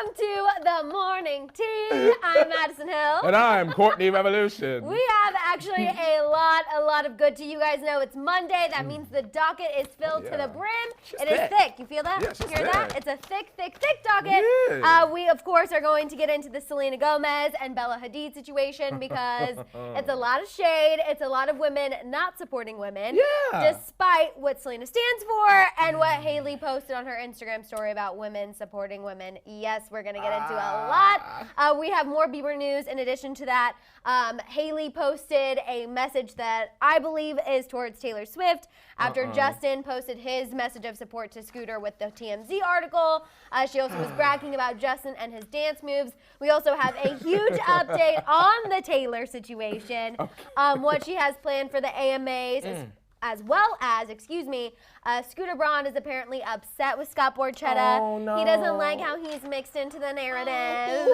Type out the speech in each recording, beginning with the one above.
Welcome to the Morning Tea. I'm Maddison Hill. And I'm Courtney Revolution. We have actually a lot of good tea. You guys know it's Monday. That means the docket is filled to the brim. It is thick. You feel that? Yeah, you hear that? It's a thick docket. Yeah. We, of course, are going to get into the Selena Gomez and Bella Hadid situation because it's a lot of shade. It's a lot of women not supporting women. Yeah. Despite what Selena stands for and what Hailey posted on her Instagram story about women supporting women. Yes, we're going to get into a lot. We have more Bieber news in addition to that. Hailey posted a message that I believe is towards Taylor Swift after Justin posted his message of support to Scooter with the TMZ article. She also was bragging about Justin and his dance moves. We also have a huge update on the Taylor situation, what she has planned for the AMAs, as well as, Scooter Braun is apparently upset with Scott Borchetta. Oh, no. He doesn't like how he's mixed into the narrative.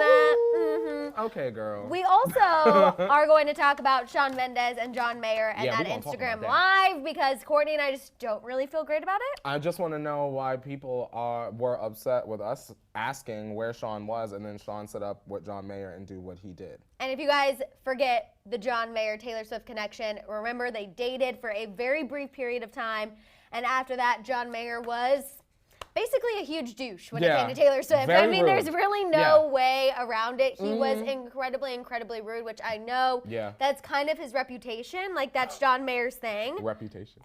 Okay, girl. We also are going to talk about Shawn Mendes and John Mayer and that Instagram Live because Courtney and I just don't really feel great about it. I just want to know why people were upset with us asking where Shawn was, and then Shawn set up with John Mayer and do what he did. And if you guys forget the John Mayer-Taylor Swift connection, remember they dated for a very brief period of time, and after that, John Mayer was basically a huge douche when it came to Taylor Swift. I mean, there's really no way around it. He was incredibly rude, which I know that's kind of his reputation. Like, that's John Mayer's thing. Reputation.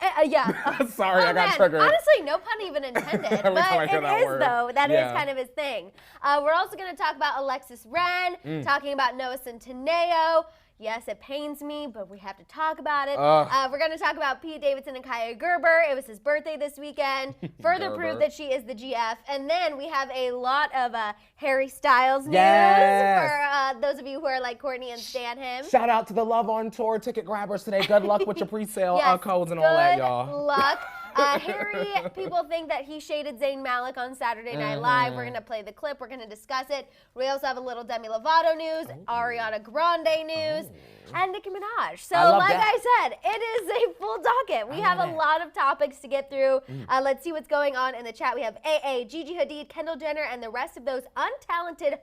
Sorry, I got triggered. Honestly, no pun even intended. But it is, though. That is kind of his thing. We're also going to talk about Alexis Ren, talking about Noah Centineo. Yes, it pains me, but we have to talk about it. We're going to talk about Pete Davidson and Kaia Gerber. It was his birthday this weekend. Further proof that she is the GF. And then we have a lot of Harry Styles news for those of you who are like Courtney and stan him. Shout out to the Love on Tour ticket grabbers today. Good luck with your pre-sale codes and all that, y'all. Good luck. Harry, people think that he shaded Zayn Malik on Saturday Night Live. We're going to play the clip. We're going to discuss it. We also have a little Demi Lovato news, Ariana Grande news, and Nicki Minaj. So like I said, it is a full docket. We have a lot of topics to get through. Let's see what's going on in the chat. We have AA, Gigi Hadid, Kendall Jenner, and the rest of those untalented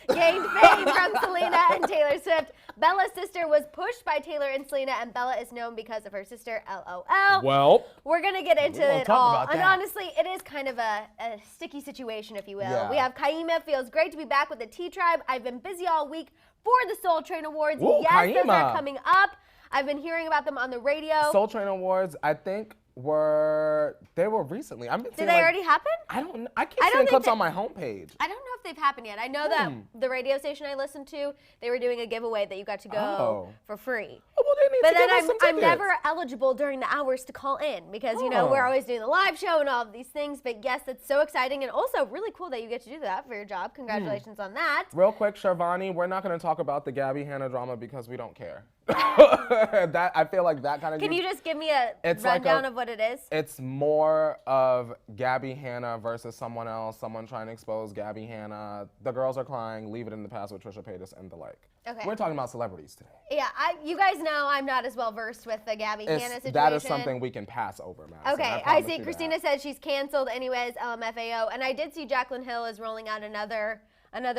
gained fame from Selena and Taylor Swift. Bella's sister was pushed by Taylor and Selena, and Bella is known because of her sister, LOL. Well, we're going to get into it all. And honestly, it is kind of a sticky situation, if you will. We have Kaia. Feels great to be back with the T-Tribe. I've been busy all week for the Soul Train Awards. Yes, those are coming up. I've been hearing about them on the radio. Soul Train Awards, I think, were recently. Did they already happen? I don't know. I keep seeing clips on my homepage. I don't know if they've happened yet. I know that the radio station I listened to, they were doing a giveaway that you got to go for free. Oh, well, they need but to then give us some I'm tickets. never eligible during the hours to call in because, you know, we're always doing the live show and all of these things. But yes, it's so exciting and also really cool that you get to do that for your job. Congratulations on that. Real quick, Sharvani, we're not going to talk about the Gabby Hanna drama because we don't care. I feel like that kind of. Can you just give me a rundown of what it is? It's more of Gabby Hanna versus someone else, someone trying to expose Gabby Hanna. The girls are crying, leave it in the past with Trisha Paytas and the like. Okay. We're talking about celebrities today. Yeah, you guys know I'm not as well versed with the Gabby Hanna situation. That is something we can pass over, Madison. Okay, I see. Christina said she's canceled anyways, LMFAO. And I did see Jaclyn Hill is rolling out another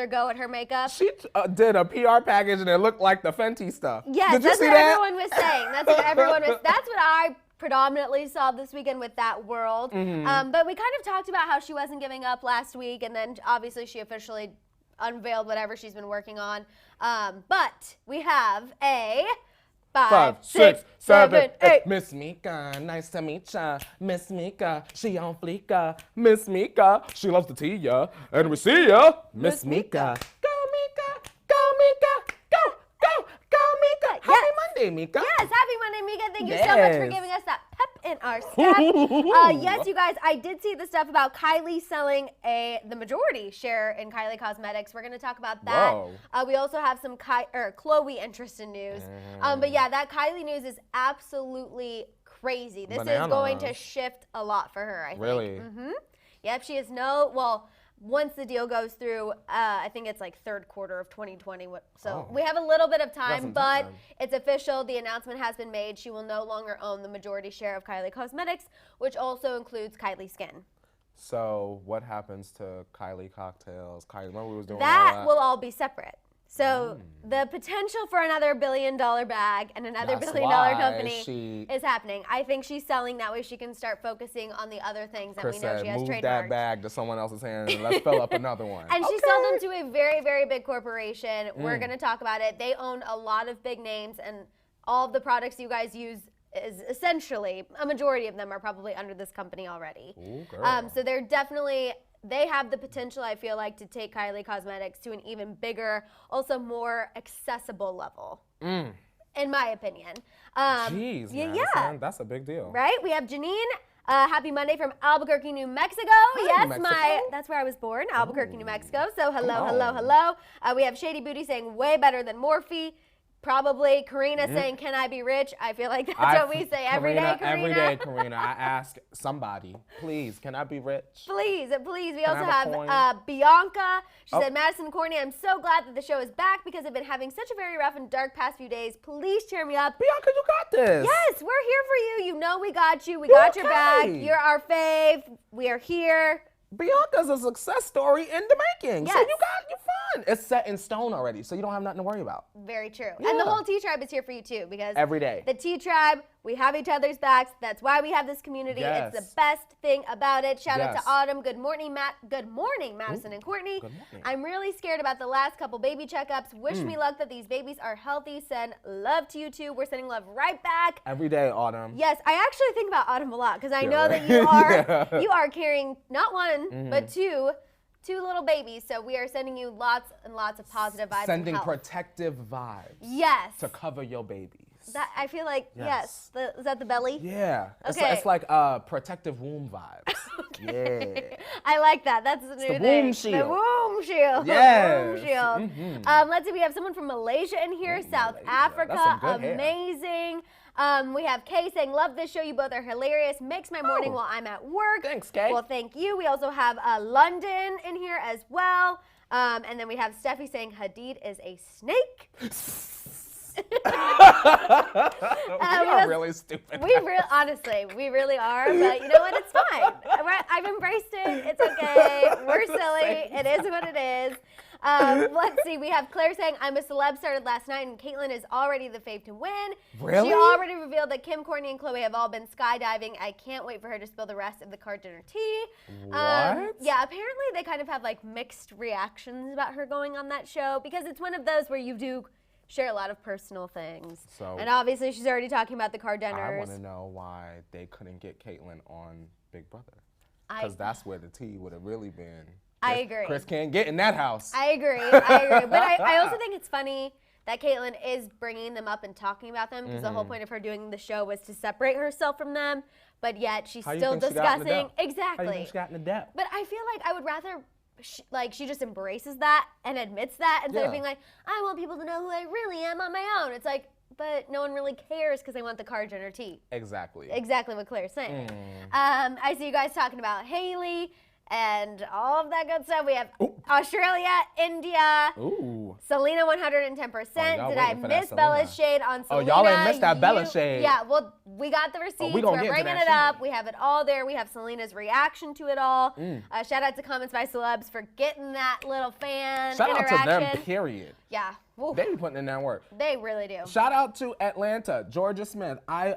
go at her makeup. She did a PR package and it looked like the Fenty stuff. Yes, did you that's see what that? Everyone was saying. That's what everyone was. That's what I predominantly saw this weekend with that world. But we kind of talked about how she wasn't giving up last week, and then obviously she officially unveiled whatever she's been working on. But we have a 5, 6, 7, 8. Miss Mika, nice to meet ya. Miss Mika, she on fleeka. Miss Mika, she loves to tea ya. And we see ya. Miss Mika. Go Mika, go Mika, go, go, go Mika. Happy Monday, Mika. Yes, happy Monday, Mika. Thank you so much for giving us that pep in our step. Yes, you guys, I did see the stuff about Kylie selling the majority share in Kylie Cosmetics. We're going to talk about that. We also have some Chloe interesting news. But yeah, that Kylie news is absolutely crazy. This is going to shift a lot for her, I think. Really? Yep, she has once the deal goes through, I think it's like third quarter of 2020. So we have a little bit of time, but it's official. The announcement has been made. She will no longer own the majority share of Kylie Cosmetics, which also includes Kylie Skin. So what happens to Kylie cocktails? Kylie, remember we was doing all That that? will all be separate. So the potential for another $1 billion bag and another $1 That's billion why company is happening. I think she's selling that way she can start focusing on the other things that Chris we know said, she has move trademarked. that bag to someone else's hand and let's fill up another one. And she sold them to a very, very big corporation. We're going to talk about it. They own a lot of big names, and all of the products you guys use is essentially, a majority of them are probably under this company already. Ooh, girl. So they're definitely, they have the potential, I feel like, to take Kylie Cosmetics to an even bigger, also more accessible level, in my opinion. Jeez, Madison, that's a big deal. Right? We have Janine. Happy Monday from Albuquerque, New Mexico. Hi, New Mexico. That's where I was born, Albuquerque, New Mexico. So hello. We have Shady Booty saying way better than Morphe. Probably. Karina saying, can I be rich? I feel like that's what we say every day, Karina. Every day, Karina. I ask somebody, please, can I be rich? Please. We Can also I have a have Bianca. She said, Maddison and Courtney, I'm so glad that the show is back because I've been having such a very rough and dark past few days. Please cheer me up. Bianca, you got this. Yes, we're here for you. You know we got you. We got your back. You're our fave. We are here. Bianca's a success story in the making. Yes. So you're fine. It's set in stone already, so you don't have nothing to worry about. Very true. Yeah. And the whole T Tribe is here for you too, because Every day. the T Tribe, we have each other's backs. That's why we have this community. Yes. It's the best thing about it. Shout out Yes. to Autumn. Good morning, Madison and Courtney. Good morning. I'm really scared about the last couple baby checkups. Wish me luck that these babies are healthy. Send love to you too. We're sending love right back. Every day, Autumn. Yes, I actually think about Autumn a lot because I Yeah, know right. that you are carrying not one but two little babies. So we are sending you lots and lots of positive vibes. Sending and health. protective vibes. Yes. To cover your babies. That I feel like Yes. is that the belly? Yeah. Okay. It's like protective womb vibes. Yeah. I like that. That's the new the thing. womb shield. The womb shield. Yes. The womb shield. Let's see. We have someone from Malaysia in here. South Malaysia. Africa. That's some good hair. Amazing. We have Kay saying, love this show. You both are hilarious. Makes my morning while I'm at work. Thanks, Kay. Well, thank you. We also have London in here as well. And then we have Steffi saying, Hadid is a snake. We are really stupid. Honestly, we really are, but you know what? It's fine. I've embraced it. It's okay. We're silly. It is what it is. Let's see. We have Claire saying, I'm a celeb, started last night, and Caitlyn is already the fave to win. Really? She already revealed that Kim, Courtney, and Chloe have all been skydiving. I can't wait for her to spill the rest of the card dinner tea. What? Yeah, apparently they kind of have like mixed reactions about her going on that show because it's one of those where you do share a lot of personal things. So- and obviously she's already talking about the card I dinners. want to know why they couldn't get Caitlyn on Big Brother. Because that's where the tea would have really been. I agree. Chris can't get in that house. I agree. But I also think it's funny that Caitlyn is bringing them up and talking about them because the whole point of her doing the show was to separate herself from them, but yet she's How you still think she got in the discussing. depth? Exactly. How you think she got in the depth? But I feel like I would rather she just embraces that and admits that instead of Yeah. being like, I want people to know who I really am on my own. It's like, but no one really cares because they want the card dinner tea. Exactly. Exactly what Claire's saying. I see you guys talking about Haley and all of that good stuff. We have Australia, India, Ooh. Selena 110%. y'all Did I waiting for that miss Bella's Selena. shade on Oh, Selena? y'all ain't missed that Bella shade. Yeah, well, we got the receipts. we gonna We're get into bringing that it up. shade. We have it all there. We have Selena's reaction to it all. Shout out to Comments by Celebs for getting that little fan Shout interaction. out to them, period. Yeah. Woo. They be putting in that work. They really do. Shout out to Atlanta, Georgia Smith. I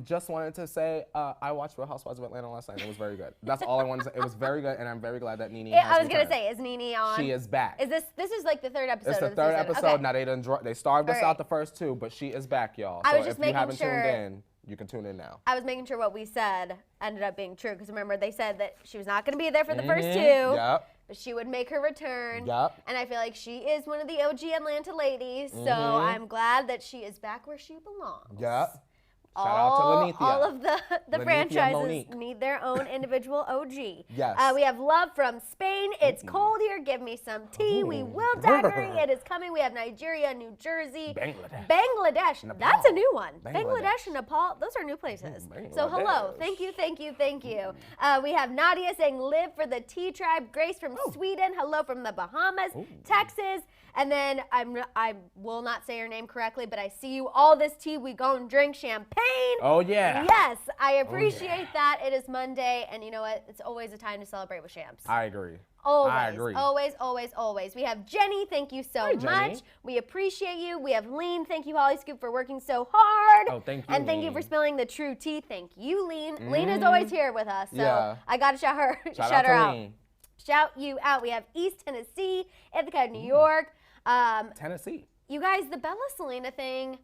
just wanted to say I watched Real Housewives of Atlanta last night. It was very good. That's all I wanted to say. It was very good, and I'm very glad that Nene Yeah, has I was gonna returned. say, is Nene on? She is back. Is this is like the third episode? It's the of third season. episode. Okay. Now they starved us All right. out the first two, but she is back, y'all. I So was just if you making haven't sure- tuned in, you can tune in now. I was making sure what we said ended up being true because remember they said that she was not going to be there for the first two, Yep. but she would make her return. Yep. And I feel like she is one of the OG Atlanta ladies, so I'm glad that she is back where she belongs. Yep. Shout out to Lenithia. All of the Lenithia franchises Monique. need their own individual OG. Yes. We have love from Spain. It's cold here. Give me some tea. We will daiquiri. It is coming. We have Nigeria, New Jersey. Bangladesh. Nepal. That's a new one. Bangladesh. Bangladesh and Nepal. Those are new places. Bangladesh. So hello. Thank you. Thank you. Thank you. We have Nadia saying live for the T Tribe. Grace from Sweden. Hello from the Bahamas. Texas. And then I will not say your name correctly, but I see you. All this tea. We go and drink champagne. champagne. Oh, yeah. Yes, I appreciate that. It is Monday, and you know what? It's always a time to celebrate with champs. I agree. Always, I agree. always, always, always. We have Jenny, thank you so much. We appreciate you. We have Lean, thank you, Hollyscoop, for working so hard. Oh, thank you, And thank you for spilling the true tea. Thank you, Lean. Lean is always here with us, so I got to shout her out. Lean. Shout you out. We have East Tennessee, Ithaca, New York. Tennessee. You guys, the Bella Selena thing,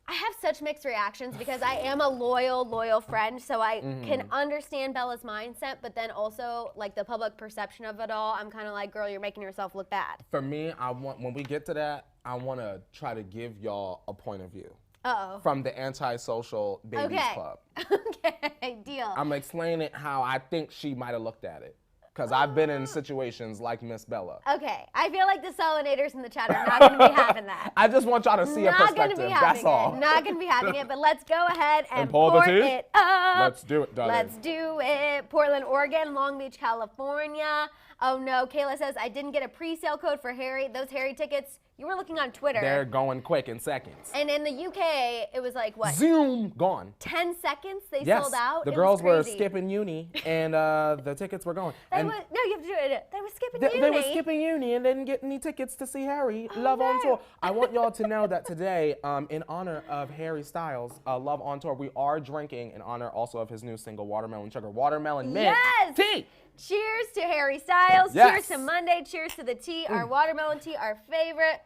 I have such mixed reactions because I am a loyal friend, so I can understand Bella's mindset, but then also like the public perception of it all, I'm kind of like, girl, you're making yourself look bad. For me, when we get to that, I want to try to give y'all a point of view. Uh-oh. From the antisocial babies club. Okay, deal. I'm explaining how I think she might have looked at it. Because I've been in situations like Miss Bella. Okay, I feel like the Selenators in the chat are not going to be having that. I just want y'all to see a perspective, that's all. Not going to be having it, but let's go ahead and pour it up. Let's do it, darling. Let's do it. Portland, Oregon, Long Beach, California. Oh no, Kayla says, I didn't get a pre-sale code for Harry. Those Harry tickets, you were looking on Twitter. They're going quick in seconds. And in the UK, it was like, what? Zoom, gone. 10 seconds they yes, sold out? The girls were skipping uni, and the tickets were going. No, you have to do it. They were skipping uni. They were skipping uni and didn't get any tickets to see Harry. Love on Tour. I want y'all to know that today, in honor of Harry Styles, Love on Tour, we are drinking in honor also of his new single, Watermelon Sugar. Watermelon Mint Tea. Cheers to Harry Styles. Yes. Cheers to Monday. Cheers to the tea. Our watermelon tea, our favorite.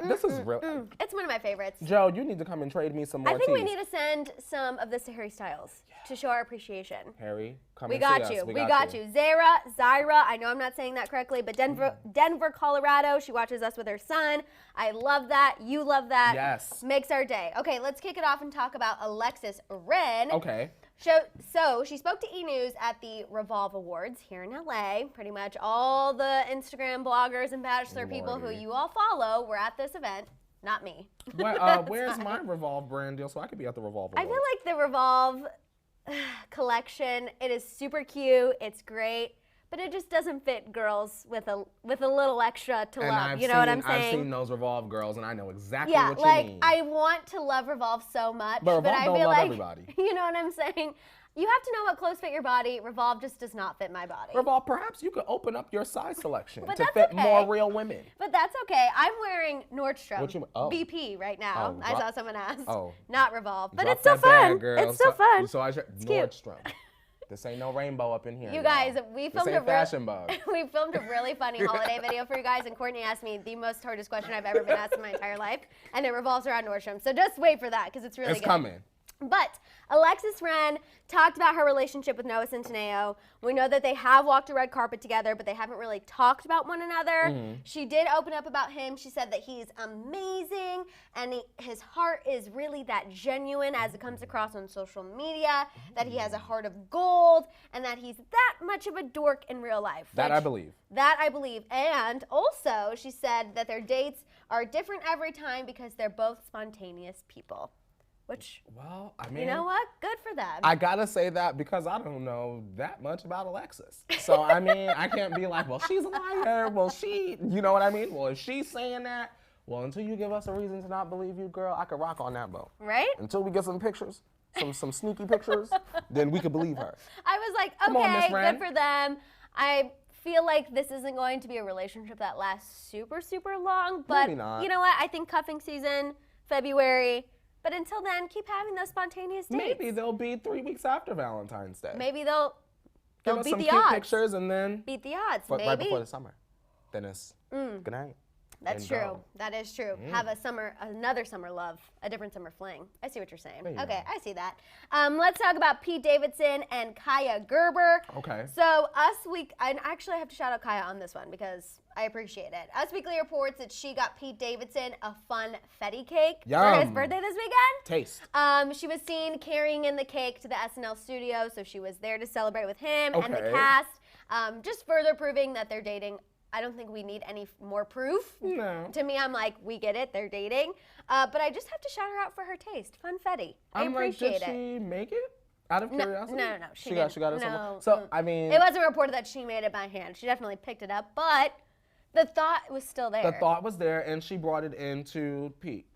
This is real. It's one of my favorites. Joe, you need to come and trade me some more I think we teas. need to send some of this to Harry Styles to show our appreciation. Harry, come we and got see you. us. We got you. Zyra, I know I'm not saying that correctly, but Denver, Colorado. She watches us with her son. I love that. You love that. Yes. Makes our day. Okay, let's kick it off and talk about Alexis Ren. Okay. So she spoke to E! News at the Revolve Awards here in LA. Pretty much all the Instagram bloggers and Bachelor people who you all follow were at this event. Not me. Where's my Revolve brand deal so I could be at the Revolve Awards? I feel like the Revolve collection, it is super cute. It's great. But it just doesn't fit girls with a little extra to love. You know what I'm saying? I've seen those Revolve girls, and I know exactly what you mean. I want to love Revolve so much, but Revolve I don't feel love like everybody. You know what I'm saying? You have to know what clothes fit your body. Revolve just does not fit my body. Revolve, perhaps you could open up your size selection But to that's fit more real women. But that's okay. I'm wearing Nordstrom BP right now. I saw someone ask. Not Revolve, but Drop it's still that fun. bag, girl. It's still fun. So Nordstrom. This ain't no rainbow up in here. You guys, we filmed we filmed a really funny holiday video for you guys, and Courtney asked me the most hardest question I've ever been asked in my entire life, and it revolves around Nordstrom. So just wait for that because it's really good. It's coming. But Alexis Ren talked about her relationship with Noah Centineo. We know that they have walked a red carpet together, but they haven't really talked about one another. She did open up about him. She said that he's amazing and his heart is really that genuine as it comes across on social media, that he has a heart of gold, and that he's that much of a dork in real life. That I believe. That I believe. And also, she said that their dates are different every time because they're both spontaneous people. Which, well, I mean, you know what? Good for them. I gotta say that because I don't know that much about Alexis. So, I mean, I can't be like, well, she's a liar. Well, you know what I mean? Well, if she's saying that, well, until you give us a reason to not believe you, girl, I could rock on that boat. Right? Until we get some pictures, some sneaky pictures, then we could believe her. I was like, okay, good for them. I feel like this isn't going to be a relationship that lasts super, super long. But maybe not. You know what? I think cuffing season, February. But until then, keep having those spontaneous dates. Maybe they'll be 3 weeks after Valentine's Day. Maybe they'll Give us beat some the cute odds. pictures and then Beat the odds, maybe. right before the summer. Then it's good night. That's true. That is true. Have another summer love, a different summer fling. I see what you're saying. Okay, I see that. Let's talk about Pete Davidson and Kaia Gerber. Okay. So I actually have to shout out Kaia on this one because I appreciate it. Us Weekly reports that she got Pete Davidson a funfetti cake for his birthday this weekend. Taste. She was seen carrying in the cake to the SNL studio, so she was there to celebrate with him and the cast. Just further proving that they're dating. I don't think we need any more proof. No. To me, I'm like, we get it, they're dating. But I just have to shout her out for her taste. Funfetti. I appreciate it. Did she make it? Out of curiosity? No. She got it somewhere. No. So, I mean. It wasn't reported that she made it by hand. She definitely picked it up, but the thought was still there. The thought was there, and she brought it into Pete.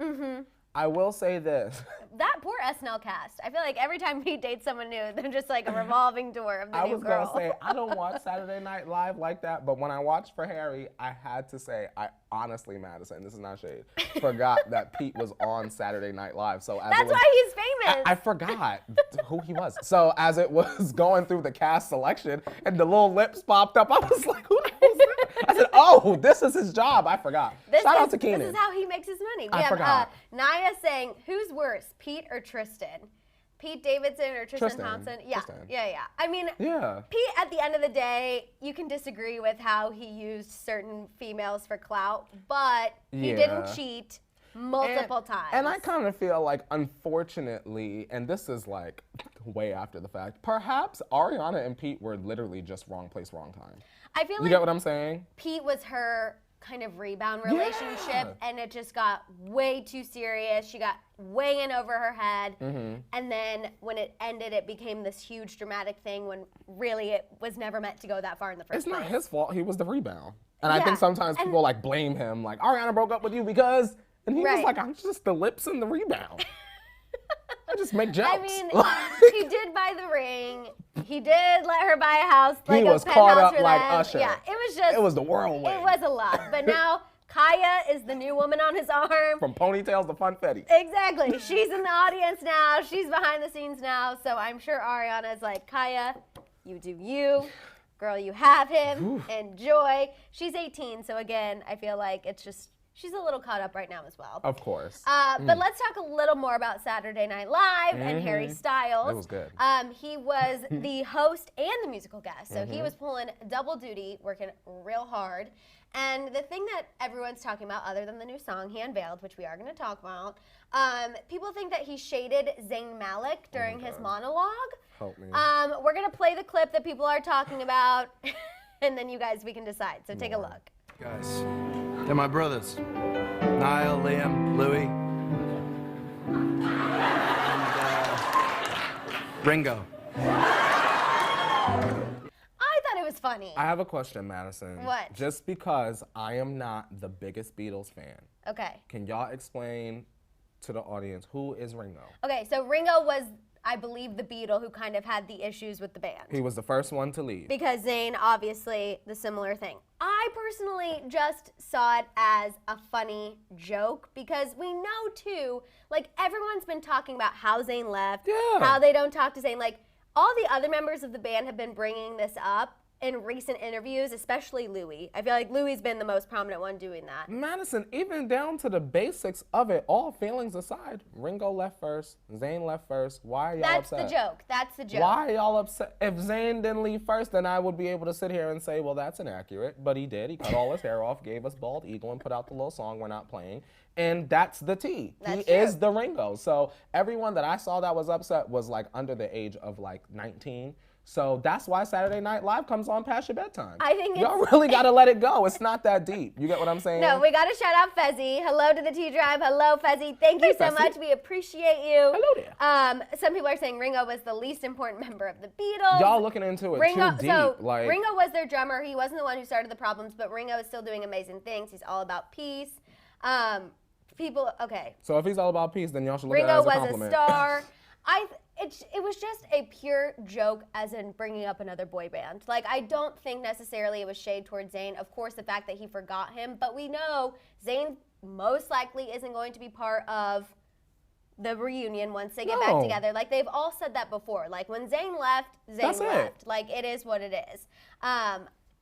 I will say this. That poor SNL cast. I feel like every time Pete dates someone new, they're just like a revolving door of the new girl. I was going to say, I don't watch Saturday Night Live like that, but when I watched for Harry, I had to say, I honestly, Maddison, this is not shade, forgot that Pete was on Saturday Night Live. So as That's why he's famous. I forgot who he was. So as it was going through the cast selection and the little lips popped up, I was like, who the hell is that? I said, oh, this is his job. I forgot. Shout out to Keenan. This is how he makes his money. We I have forgot. Naya saying, who's worse, Pete or Tristan? Pete Davidson or Tristan Thompson? Yeah, Tristan. yeah. I mean, Yeah. Pete, at the end of the day, you can disagree with how he used certain females for clout, but he didn't cheat multiple times. And I kind of feel like, unfortunately, and this is like way after the fact, perhaps Ariana and Pete were literally just wrong place, wrong time. I feel You like get what I'm saying? Pete was her kind of rebound relationship, and it just got way too serious. She got way in over her head, and then when it ended, it became this huge dramatic thing when really it was never meant to go that far in the first place. It's not his fault. He was the rebound. And I think sometimes people like blame him, like, Ariana broke up with you because, and he was like, I'm just the lips and the rebound. I just make jokes. I mean, he did buy the ring. He did let her buy a house, like he a was penthouse caught up for like them. Usher. Yeah, it was just. It was the whirlwind. It was a lot. But now Kaia is the new woman on his arm. From ponytails to funfetti. Exactly. She's in the audience now. She's behind the scenes now. So I'm sure Ariana's like, Kaia, you do you. Girl, you have him. Enjoy. She's 18, so again, I feel like it's just, she's a little caught up right now as well. Of course. But let's talk a little more about Saturday Night Live and Harry Styles. It was good. He was the host and the musical guest, so he was pulling double duty, working real hard. And the thing that everyone's talking about, other than the new song he unveiled, which we are going to talk about, people think that he shaded Zayn Malik during his monologue. Help me. We're going to play the clip that people are talking about, and then you guys, we can decide. So take a look. Guys, they're my brothers. Niall, Liam, Louie, and Ringo. I thought it was funny. I have a question, Madison. What? Just because I am not the biggest Beatles fan, Okay. can y'all explain to the audience who is Ringo? Okay, so Ringo was, I believe, the Beatle who kind of had the issues with the band. He was the first one to leave. Because Zayn, obviously, the similar thing. I personally just saw it as a funny joke because we know, too, like, everyone's been talking about how Zayn left, how they don't talk to Zayn. Like, all the other members of the band have been bringing this up in recent interviews, especially Louis. I feel like Louis's been the most prominent one doing that. Madison, even down to the basics of it, all feelings aside, Ringo left first, Zayn left first. Why are y'all upset? That's the joke. That's the joke. Why are y'all upset? If Zayn didn't leave first, then I would be able to sit here and say, well, that's inaccurate. But he did. He cut all his hair off, gave us Bald Eagle, and put out the little song we're not playing. And that's the T. He is the Ringo. So everyone that I saw that was upset was like under the age of like 19. So that's why Saturday Night Live comes on past your bedtime. I think y'all really gotta let it go. It's not that deep. You get what I'm saying? No, we gotta shout out Fezzi. Hello to the T Drive. Hello, Fezzi. Thank you so much. We appreciate you. Hello there. Some people are saying Ringo was the least important member of the Beatles. Y'all looking into it too deep. So like Ringo was their drummer. He wasn't the one who started the problems, but Ringo is still doing amazing things. He's all about peace. Okay. So if he's all about peace, then y'all should look at it Ringo as a was compliment. a star. It was just a pure joke, as in bringing up another boy band. Like, I don't think necessarily it was shade towards Zayn. Of course, the fact that he forgot him, but we know Zayn most likely isn't going to be part of the reunion once they get back together. Like, they've all said that before. Like, when Zayn left, Zayn left. Like, it is what it is.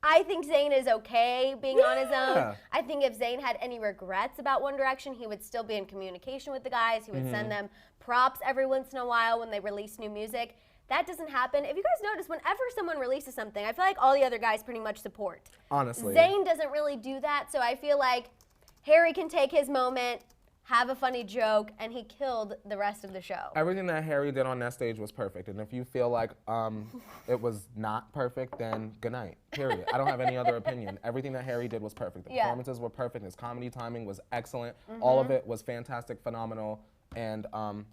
I think Zayn is okay being on his own. I think if Zayn had any regrets about One Direction, he would still be in communication with the guys. He would send them props every once in a while when they release new music. That doesn't happen. If you guys notice, whenever someone releases something, I feel like all the other guys pretty much support. Honestly. Zayn doesn't really do that, so I feel like Harry can take his moment, have a funny joke, and he killed the rest of the show. Everything that Harry did on that stage was perfect. And if you feel like it was not perfect, then good night, period. I don't have any other opinion. Everything that Harry did was perfect. The performances were perfect. His comedy timing was excellent. All of it was fantastic, phenomenal, and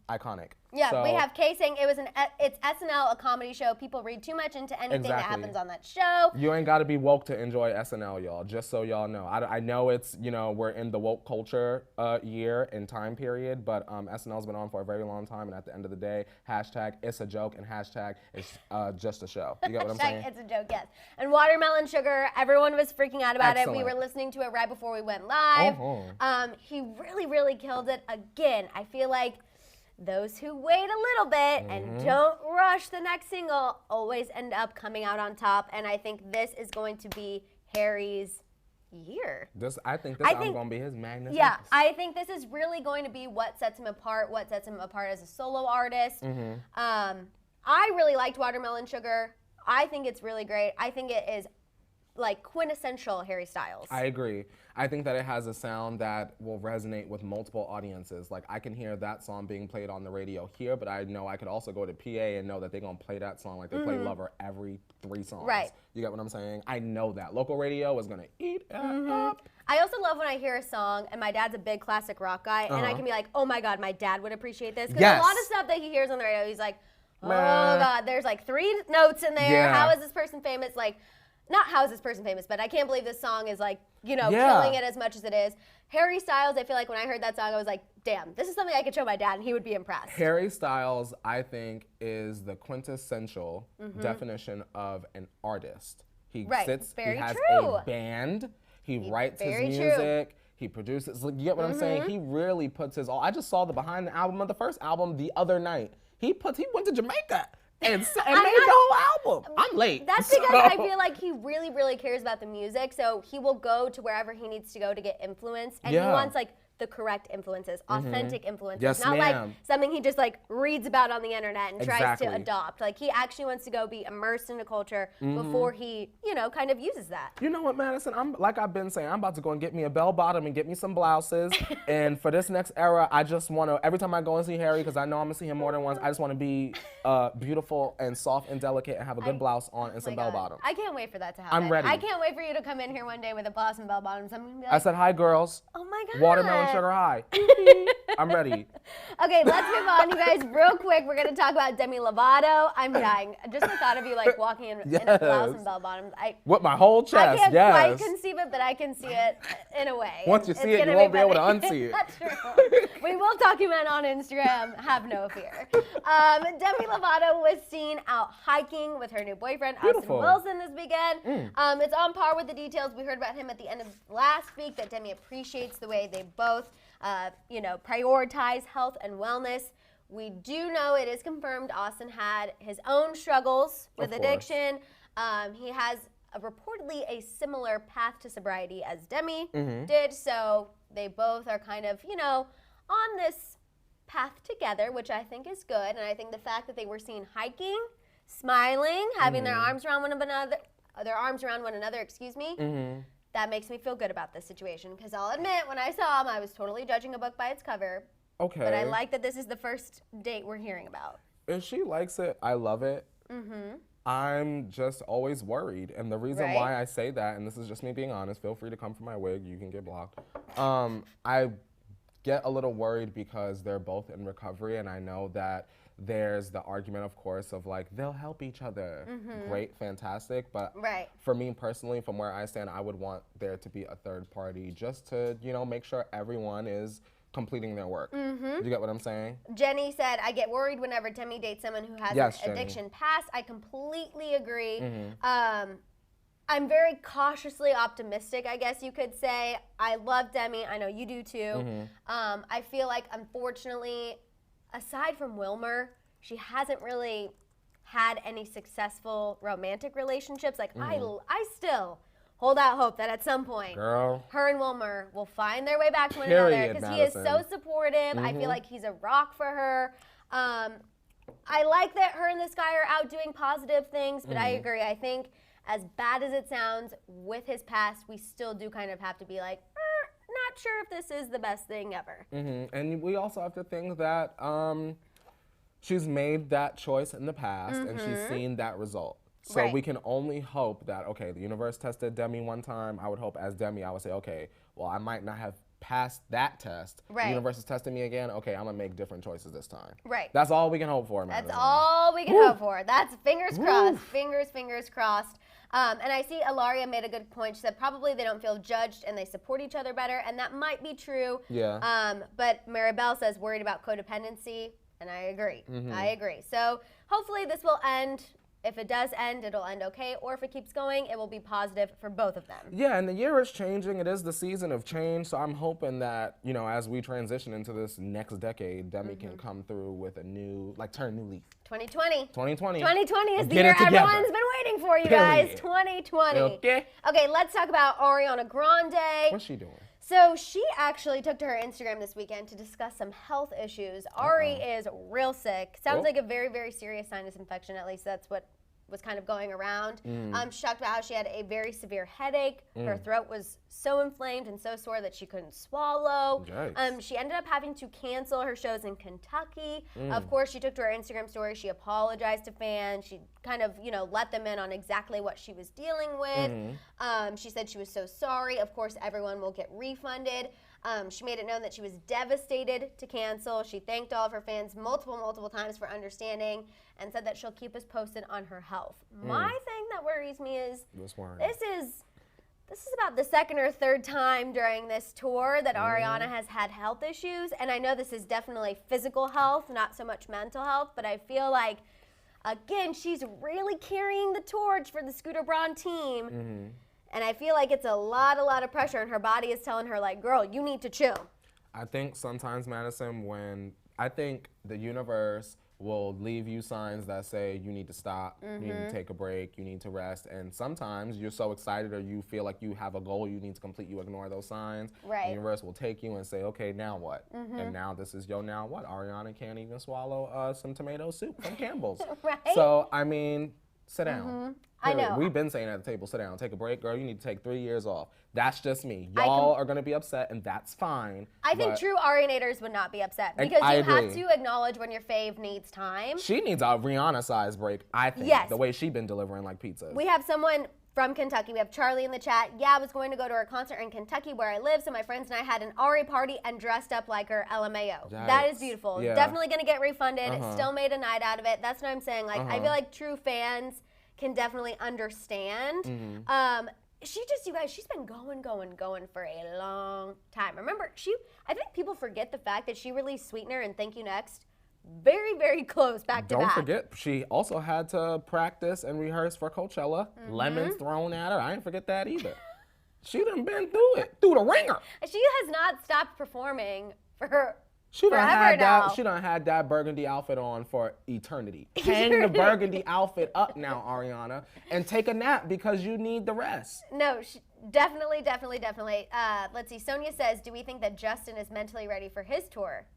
iconic. Yeah, So, we have Kay saying it's SNL, a comedy show. People read too much into anything that Exactly. happens on that show. you ain't got to be woke to enjoy SNL, y'all. Just so y'all know. I know it's, we're in the woke culture year and time period, but SNL's been on for a very long time, and at the end of the day, hashtag it's a joke and hashtag it's just a show. You get what I'm saying? It's a joke, yes. And Watermelon Sugar, everyone was freaking out about it. We Excellent. were listening to it right before we went live. Uh-huh. He really, really killed it. Again, I feel like those who wait a little bit and don't rush the next single always end up coming out on top. And I think this is going to be Harry's year. I think this album going to be his magnus Yeah, opus. I think this is really going to be what sets him apart as a solo artist. I really liked Watermelon Sugar. I think it's really great. I think it is like quintessential Harry Styles. I agree. I think that it has a sound that will resonate with multiple audiences. Like, I can hear that song being played on the radio here, but I know I could also go to PA and know that they're going to play that song like they play Lover every 3 songs. Right. You get what I'm saying? I know that. Local radio is going to eat it up. I also love when I hear a song, and my dad's a big classic rock guy, and I can be like, oh my God, my dad would appreciate this. Because Yes. a lot of stuff that he hears on the radio, he's like, oh Man. God, there's like 3 notes in there. Yeah. How is this person famous? Like, not how is this person famous, but I can't believe this song is like, Yeah. killing it as much as it is. Harry Styles, I feel like when I heard that song, I was like, damn, this is something I could show my dad and he would be impressed. Harry Styles, I think, is the quintessential definition of an artist. He Right. sits, Very he has true. a band, he writes his very true. music, he produces. Like, you get what I'm saying? He really puts his all. I just saw the behind the album of the first album the other night. He went to Jamaica and made the whole album. I'm late. That's because I feel like he really, really cares about the music. So he will go to wherever he needs to go to get influence. And he Yeah. wants like the correct influences, authentic influences. Yes, not like ma'am. something he just like reads about on the internet and tries Exactly. to adopt. Like he actually wants to go be immersed in the culture before he, kind of uses that. You know what, Madison? Like I've been saying, I'm about to go and get me a bell bottom and get me some blouses. And for this next era, I just want to, every time I go and see Harry, because I know I'm going to see him more than once, I just want to be beautiful and soft and delicate and have a good blouse on and some My bell God. bottoms. I can't wait for that to happen. I'm ready. I can't wait for you to come in here one day with a blouse and bell bottoms. I'm gonna be like, I said, hi, girls. oh my God. Watermelon sugar high. I'm ready. Okay, let's move on, you guys. Real quick, we're gonna talk about Demi Lovato. I'm dying. Just the thought of you like walking in a blouse Yes. and bell bottoms. With my whole chest, I can't yes. quite conceive it, but I can see it in a way. Once you It's see it, you gonna won't be able to funny. unsee it. That's true. We will document on Instagram. Have no fear. Demi Lovato was seen out hiking with her new boyfriend, Beautiful. Austin Wilson, this weekend. It's on par with the details we heard about him at the end of last week, that Demi appreciates the way they both, prioritize health and wellness. We do know it is confirmed Austin had his own struggles with Of course. addiction. He has reportedly a similar path to sobriety as Demi did, so they both are kind of, on this path together, which I think is good. And I think the fact that they were seen hiking, smiling, having their arms around one another, that makes me feel good about this situation. Because I'll admit, when I saw him, I was totally judging a book by its cover. Okay. But I like that this is the first date we're hearing about. If she likes it, I love it. I'm just always worried. And the reason Right. why I say that, and this is just me being honest, feel free to come for my wig, you can get blocked. I get a little worried because they're both in recovery, and I know that there's the argument, of course, of like, they'll help each other. Great, fantastic. But Right. for me personally, from where I stand, I would want there to be a third party just to, make sure everyone is completing their work. You get what I'm saying? Jenny said, I get worried whenever Demi dates someone who has Yes, an Jenny. addiction past. I completely agree. I'm very cautiously optimistic, I guess you could say. I love Demi. I know you do too. I feel like, unfortunately, aside from Wilmer, she hasn't really had any successful romantic relationships. Like, I still hold out hope that at some point, Girl. her and Wilmer will find their way back to one Period, another, because he is so Madison. supportive. I feel like he's a rock for her. I like that her and this guy are out doing positive things, but I agree. I think, as bad as it sounds, with his past, we still do kind of have to be like, not sure if this is the best thing ever. And we also have to think that she's made that choice in the past and she's seen that result. So Right. we can only hope that, okay, the universe tested Demi one time. I would hope as Demi, I would say, okay, well, I might not have passed that test. Right. The universe is testing me again. Okay, I'm gonna make different choices this time. Right. That's all we can hope for, man. That's all we can hope for. That's fingers crossed. Fingers crossed. And I see Ilaria made a good point. She said probably they don't feel judged and they support each other better, and that might be true. Yeah. But Maribel says worried about codependency, and I agree. I agree. So hopefully this will end. If it does end, it'll end okay. Or if it keeps going, it will be positive for both of them. Yeah, and the year is changing. It is the season of change. So I'm hoping that, you know, as we transition into this next decade, Demi can come through with a new, like, turn a new leaf. 2020. 2020. 2020 is the Get year it together. everyone's been waiting for, you guys. Period. 2020. Okay. Okay, let's talk about Ariana Grande. What's she doing? So she actually took to her Instagram this weekend to discuss some health issues. Ari is real sick. Sounds like a very, very serious sinus infection. At least that's what was kind of going around. She talked about how she had a very severe headache. Her throat was so inflamed and so sore that she couldn't swallow. She ended up having to cancel her shows in Kentucky. Of course, she took to her Instagram story. She apologized to fans. She kind of, you know, let them in on exactly what she was dealing with. She said she was so sorry. Of course, everyone will get refunded. She made it known that she was devastated to cancel. She thanked all of her fans multiple times for understanding and said that she'll keep us posted on her health. My thing that worries me is this is about the second or third time during this tour that Ariana has had health issues. And I know this is definitely physical health, not so much mental health, but I feel like, again, she's really carrying the torch for the Scooter Braun team. And I feel like it's a lot of pressure, and her body is telling her, like, girl, you need to chill. I think sometimes, Madison, I think the universe will leave you signs that say you need to stop, you need to take a break, you need to rest. And sometimes you're so excited or you feel like you have a goal you need to complete, you ignore those signs. Right. The universe will take you and say, okay, now what? And now this is your now what? Ariana can't even swallow some tomato soup from Campbell's. Right? So, I mean, sit down. I know. We've been saying at the table, sit down, take a break. Girl, you need to take 3 years off. That's just me. Y'all are going to be upset, and that's fine. I think true Arianators would not be upset because you have to acknowledge when your fave needs time. She needs a Rihanna-sized break, I think, the way she's been delivering like pizzas. We have someone from Kentucky. We have Charlie in the chat. Yeah, I was going to go to her concert in Kentucky where I live, so my friends and I had an Ari party and dressed up like her, LMAO. Yikes. That is beautiful. Yeah. Definitely going to get refunded. Still made a night out of it. That's what I'm saying. Like, I feel like true fans can definitely understand. You guys, she's been going for a long time. Remember, I think people forget the fact that she released Sweetener and Thank You Next very, very close back to back. Don't forget, she also had to practice and rehearse for Coachella. Lemons thrown at her. I didn't forget that either. She done been through it, through the ringer. She has not stopped performing for her. She done had that burgundy outfit on for eternity. Hang the burgundy outfit up now, Ariana, and take a nap because you need the rest. No, definitely. Let's see. Sonia says, do we think that Justin is mentally ready for his tour?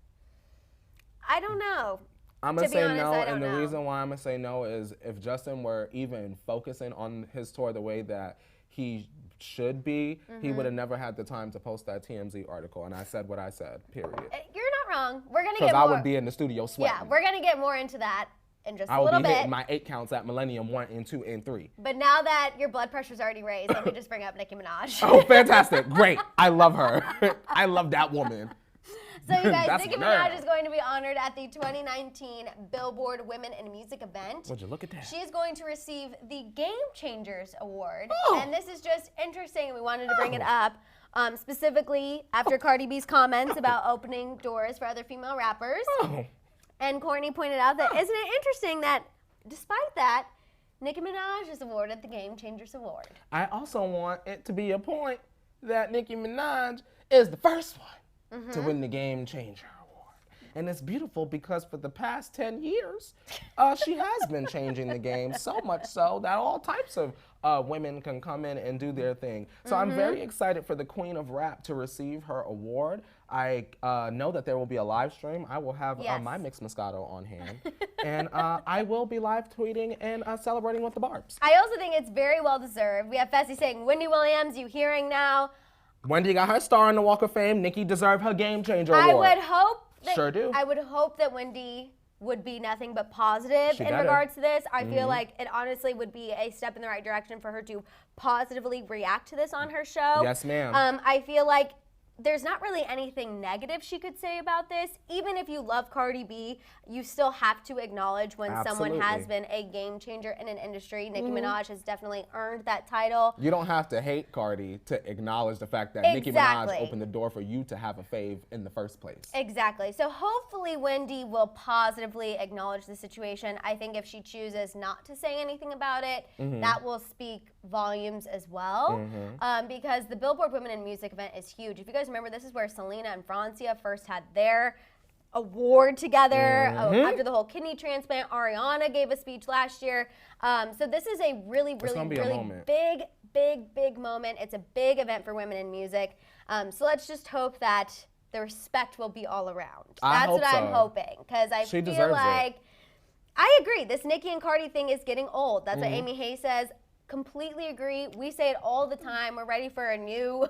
I don't know. I'm going to say no, and the reason why I'm going to say no is if Justin were even focusing on his tour the way that he should be, he would have never had the time to post that TMZ article, and I said what I said, period. You're not wrong. We're going to get more. Because I would be in the studio sweating. Yeah, we're going to get more into that in just a little bit. I would be hitting my 8 counts at Millennium 1 and 2 and 3. But now that your blood pressure's already raised, let me just bring up Nicki Minaj. Oh, fantastic. Great. I love her. I love that woman. So you guys, Nicki Minaj is going to be honored at the 2019 Billboard Women in Music event. Would you look at that? She is going to receive the Game Changers Award. And this is just interesting, and we wanted to bring it up, specifically after Cardi B's comments about opening doors for other female rappers. And Courtney pointed out that, isn't it interesting that despite that, Nicki Minaj is awarded the Game Changers Award. I also want it to be a point that Nicki Minaj is the first one to win the Game Changer Award. And it's beautiful because for the past 10 years, she has been changing the game so much so that all types of women can come in and do their thing. So I'm very excited for the Queen of Rap to receive her award. I know that there will be a live stream. I will have my Mixed Moscato on hand. And I will be live tweeting and celebrating with the Barbs. I also think it's very well deserved. We have Fessy saying, Wendy Williams, you hearing now? Wendy got her star on the Walk of Fame. Nicki deserved her Game Changer Award. I would hope that Wendy would be nothing but positive in regards to this. I feel like it honestly would be a step in the right direction for her to positively react to this on her show. Yes, ma'am. I feel like there's not really anything negative she could say about this. Even if you love Cardi B, you still have to acknowledge when someone has been a game changer in an industry. Nicki Minaj has definitely earned that title. You don't have to hate Cardi to acknowledge the fact that Nicki Minaj opened the door for you to have a fave in the first place. Exactly. So hopefully Wendy will positively acknowledge the situation. I think if she chooses not to say anything about it, that will speak volumes as well. Because the Billboard Women in Music event is huge. If you guys remember, this is where Selena and Francia first had their award together after the whole kidney transplant. Ariana gave a speech last year. So this is a really big moment. It's a big event for women in music. So let's just hope that the respect will be all around. That's what I'm hoping, because I feel like, I agree, this Nicki and Cardi thing is getting old. That's what Amy Hayes says. Completely agree. We say it all the time. We're ready for a new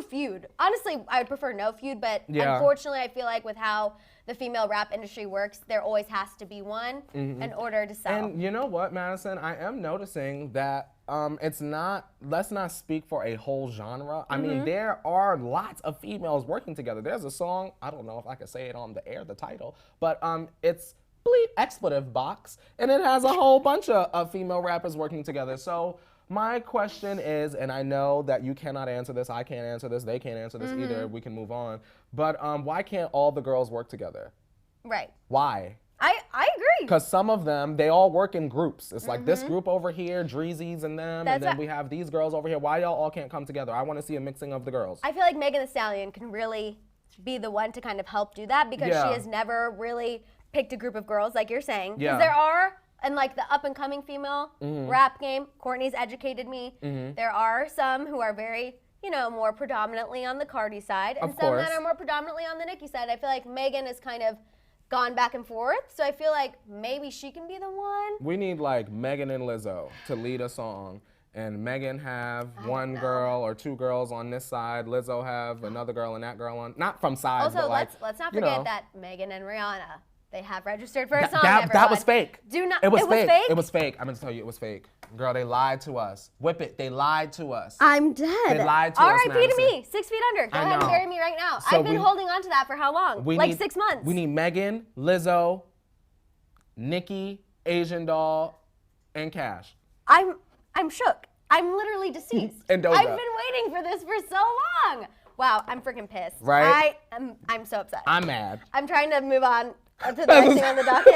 feud. Honestly, I would prefer no feud, but unfortunately, I feel like with how the female rap industry works, there always has to be one in order to sell. And you know what, Madison? I am noticing that let's not speak for a whole genre. I mean, there are lots of females working together. There's a song, I don't know if I can say it on the air, the title, but it's Bleep Expletive Box, and it has a whole bunch of female rappers working together. So my question is, and I know that you cannot answer this, I can't answer this, they can't answer this either, we can move on, but why can't all the girls work together? Right. Why? I agree. Because some of them, they all work in groups. It's like this group over here, Dreezy's and them, and then we have these girls over here. Why y'all all can't come together? I want to see a mixing of the girls. I feel like Megan Thee Stallion can really be the one to kind of help do that, because she has never really picked a group of girls, like you're saying. Because there are, and like the up-and-coming female rap game, Courtney's educated me, there are some who are very, more predominantly on the Cardi side, and some that are more predominantly on the Nicki side. I feel like Megan has kind of gone back and forth, so I feel like maybe she can be the one. We need like Megan and Lizzo to lead a song, and Megan have one girl or two girls on this side, Lizzo have another girl and that girl on, not from sides, also, but like, let's not forget that Megan and Rihanna, they have registered for a song, that was fake. It was fake? It was fake. I'm going to tell you, it was fake. Girl, they lied to us. Whip it. They lied to us. I'm dead. They lied to us, R.I.P. to me. 6 feet under. Go ahead and bury me right now. So I've been holding on to that for how long? Like 6 months. We need Megan, Lizzo, Nicki, Asian Doll, and Cash. I'm shook. I'm literally deceased. And Doja. I've been waiting for this for so long. Wow, I'm freaking pissed. Right? I'm so upset. I'm mad. I'm trying to move on to the next thing on the docket.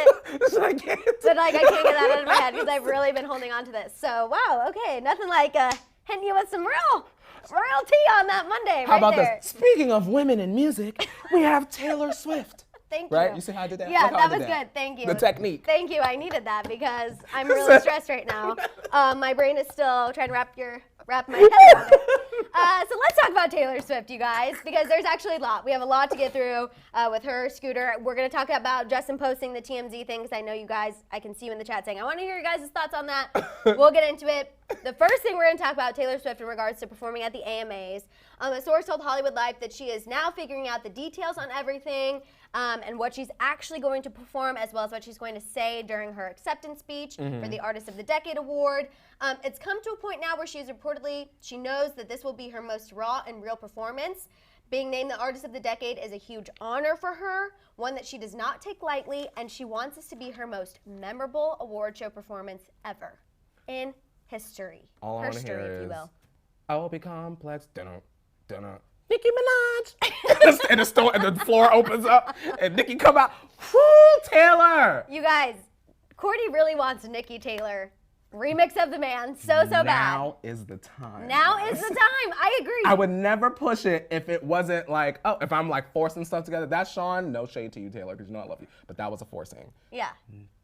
I can't. But like, I can't get that out of my head because I've really been holding on to this. So wow, okay, nothing like hitting you with some real tea on that Monday. How about there. this? Speaking of women in music, we have Taylor Swift. Thank you. Right? You see how I did that? Yeah, that was good. Thank you. The technique. Thank you. I needed that because I'm really stressed right now. My brain is still trying to wrap my head around it. So let's talk about Taylor Swift, you guys, because there's actually a lot. We have a lot to get through with her, Scooter. We're going to talk about Justin posting the TMZ thing, because I know you guys, I can see you in the chat saying, I want to hear your guys' thoughts on that. We'll get into it. The first thing we're going to talk about Taylor Swift in regards to performing at the AMAs. A source told Hollywood Life that she is now figuring out the details on everything and what she's actually going to perform, as well as what she's going to say during her acceptance speech for the Artist of the Decade award. It's come to a point now where she knows that this will be her most raw and real performance. Being named the Artist of the Decade is a huge honor for her, one that she does not take lightly, and she wants this to be her most memorable award show performance ever in history. All I want to hear if you is, will. I will be complex. Dun-dun. Nicki Minaj. and the floor opens up, and Nicki come out. Whoo, Taylor. You guys, Courtney really wants Nicki Taylor remix of the man so bad. Now is the time. Now is the time. I agree. I would never push it if it wasn't like, if I'm like forcing stuff together. That's Shawn. No shade to you, Taylor, because you know I love you. But that was a forcing. Yeah.